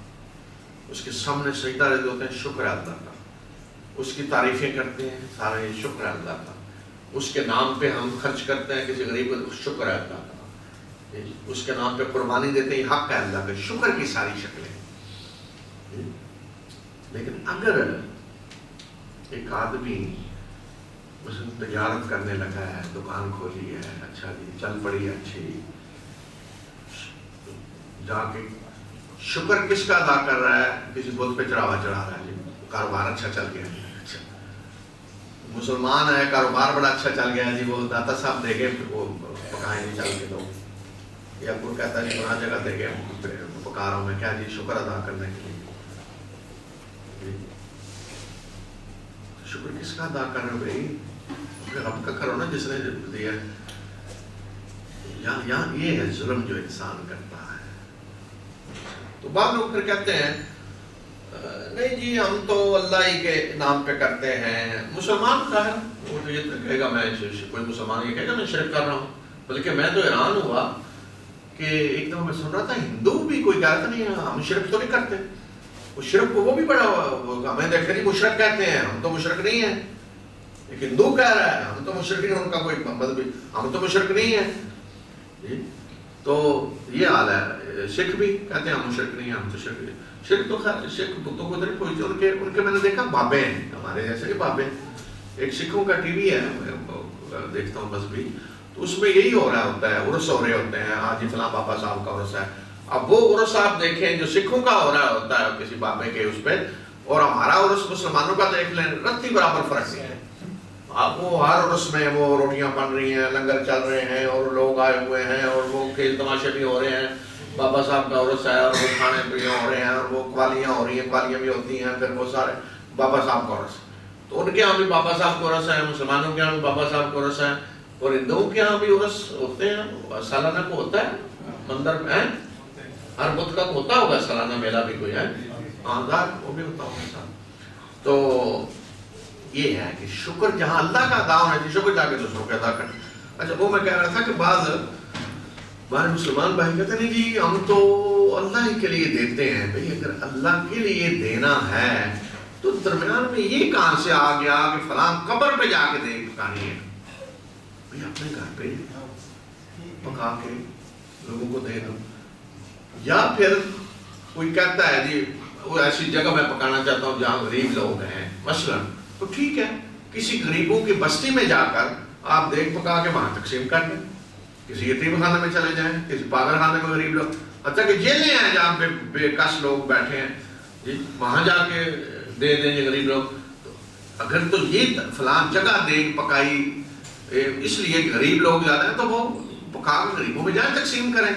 اس کے سامنے سجدہ رہتے ہوتے ہیں، شکر ہے اللہ کا. اس کی تعریفیں کرتے ہیں، سارا یہ شکر ہے اللہ کا. اس کے نام پہ ہم خرچ کرتے ہیں کسی غریب کو، شکر ہے اللہ کا. اس کے نام پہ قربانی دیتے ہیں، حق ہے اللہ کا. شکر کی ساری شکلیں. لیکن اگر ایک آدمی تجارت کرنے لگا ہے، دکان کھولی ہے، اچھا جی چل پڑی ہے اچھی، جا کے شکر کس کا ادا کر رہا ہے؟ کسی بت پہ چڑھاوا چڑھا رہا ہے، جی کاروبار اچھا چل گیا. اچھا مسلمان ہے، کاروبار بڑا اچھا چل گیا جی، وہ داتا صاحب دے گئے وہ پکائیں نہیں چل کے لوگ، یا کوئی کہتا ہے جی بنا جگہ دے گئے پکا رہا ہوں میں. کیا جی؟ شکر ادا کرنے کے لیے. شکر کس کا ادا کر رہے ہو بھائی؟ رب کا کرو نا جس نے دیا. یہاں یہ ہے ظلم جو انسان کرتا ہے. تو بعض لوگ پھر کہتے ہیں نہیں جی ہم تو اللہ ہی کے نام پہ کرتے ہیں. مسلمان کا ہے وہ تو یہ کہے گا، میں کوئی مسلمان یہ کہے گا میں شرک کر رہا ہوں. بلکہ میں تو حیران ہوا کہ ایک دم میں سن رہا تھا ہندو بھی کوئی کہتا نہیں ہم شرک تو نہیں کرتے. وہ شرک کو وہ بھی بڑا ہمیں دیکھا نہیں مشرک کہتے ہیں، ہم تو مشرک نہیں ہیں. ایک ہندو کہہ رہا ہے ہم تو مشرک نہیں، ان کا کوئی مطلب ہم تو مشرک نہیں ہیں. تو یہ حال ہے. سکھ بھی کہتے ہیں ہم مشرک نہیں ہیں، ہم تو شرک نہیں. شرک تو خیر سکھ بتوں کو نہیں کوئی، ان کے میں نے دیکھا بابے ہیں ہمارے جیسے کہ بابے. ایک سکھوں کا ٹی وی ہے دیکھتا ہوں بس بھی، تو اس میں یہی ہو رہا ہوتا ہے، عرس ہو رہے ہوتے ہیں. آج ہی فلاں بابا صاحب کا عرس ہے. اب وہ عرس آپ دیکھیں جو سکھوں کا ہو رہا ہوتا ہے کسی بابے کے اس پہ، اور ہمارا عرس مسلمانوں کا دیکھ لیں، رتی برابر فرق نہیں ہے. اب وہ ہر عرس میں وہ روٹیاں بن رہی ہیں، لنگر چل رہے ہیں، اور لوگ آئے ہوئے ہیں، اور وہ کھیل تماشے بھی ہو رہے ہیں. بابا صاحب کا عرس ہے اور وہ کھانے پینے ہو رہے ہیں، اور وہ قوالیاں ہو رہی ہیں، قوالیاں بھی ہوتی ہیں. پھر وہ سارے بابا صاحب کا عرس، تو ان کے یہاں بھی بابا صاحب کا عرس ہے، مسلمانوں کے یہاں بھی بابا صاحب کا عرس ہے، اور ہندوؤں کے یہاں بھی عرس ہوتے ہیں. سالانہ کو ہوتا ہے مندر میں، ہر بدھ کا ہوتا ہوگا سالانہ میلہ بھی کوئی ہے، آندار وہ بھی ہوتا ہوگا. تو یہ ہے کہ شکر جہاں اللہ کا ادا ہونا چاہیے، شکر جا کے دوسروں کا ادا کرنا. اچھا وہ میں کہہ رہا تھا کہ بعض ہمارے مسلمان بھائی کہتے ہیں جی ہم تو اللہ ہی کے لیے دیتے ہیں. بھئی اگر اللہ کے لیے دینا ہے تو درمیان میں یہ کہاں سے آ گیا کہ فلاں قبر پہ جا کے دیکھ پکانی ہے؟ بھئی اپنے گھر پہ پکا کے لوگوں کو دے دو. یا پھر کوئی کہتا ہے جی وہ ایسی جگہ میں پکانا چاہتا ہوں جہاں غریب لوگ ہیں مثلا، تو ٹھیک ہے کسی غریبوں کی بستی میں جا کر آپ دیکھ پکا کے وہاں تقسیم کر دیں. کسی یتیم خانے میں چلے جائیں، کسی پاگل خانے میں غریب لوگ، حتیٰ کہ جیلیں ہیں جہاں پہ بے کس لوگ بیٹھے ہیں جی، وہاں جا کے دے دیں گے غریب لوگ. اگر تو یہ فلاں جگہ دیکھ پکائی اس لیے غریب لوگ زیادہ ہیں تو وہ پکا کے غریبوں میں جائیں تقسیم کریں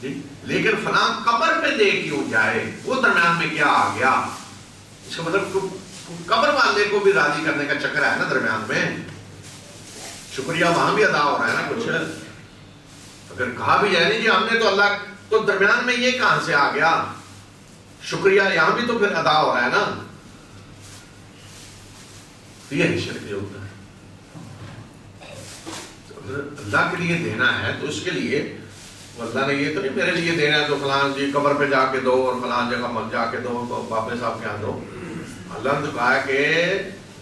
جی. لیکن فلاں قبر پہ دے کیوں جائے؟ وہ درمیان میں کیا آ گیا؟ اس کا مطلب قبر والے کو بھی راضی کرنے کا چکر ہے نا درمیان میں. شکریہ وہاں بھی ادا ہو رہا ہے نا کچھ. اگر کہا بھی جائے نہیں جی ہم نے تو اللہ، تو درمیان میں یہ کہاں سے آ گیا؟ شکریہ یہاں بھی تو پھر ادا ہو رہا ہے نا. یہ شرک جو ہوتا ہے اللہ کے لیے دینا ہے تو اس کے لیے اللہ نے یہ تو نہیں میرے لیے دینا ہے تو فلان جی قبر پہ جا کے دو اور فلان جگہ مت جا کے دو بابے صاحب کے یہاں دو. اللہ نے تو کہا ہے کہ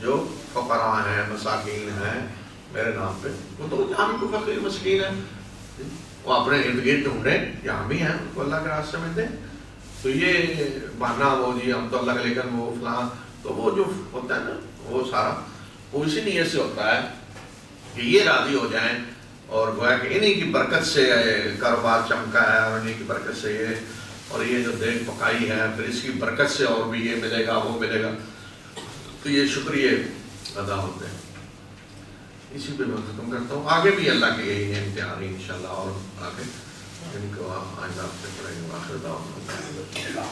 جو فقراء ہیں مساکین ہیں میرے نام پہ وہ تو جہاں بھی کوئی فقیر مسکین ہے وہ اپنے ارد گرد ڈھونڈیں جہاں بھی ہیں ان کو اللہ کے راستے میں دیں. تو یہ بہانا وہ جی ہم تو اللہ کے لیکن وہ فلان تو وہ جو ہوتا ہے نا وہ سارا وہ اسی نیت سے ہوتا ہے کہ یہ راضی ہو جائیں اور گویا کہ انہی کی برکت سے کاروبار چمکا ہے اور انہی کی برکت سے یہ اور یہ جو دیکھ پکائی ہے پھر اس کی برکت سے اور بھی یہ ملے گا وہ ملے گا تو یہ شکریہ ادا ہوتے ہیں. اسی پہ میں ختم کرتا ہوں. آگے بھی اللہ کے یہی ہے امتحان انشاءاللہ اور آگے ان کو آئندہ آپ سے پڑھیں گے. آخر دعوانا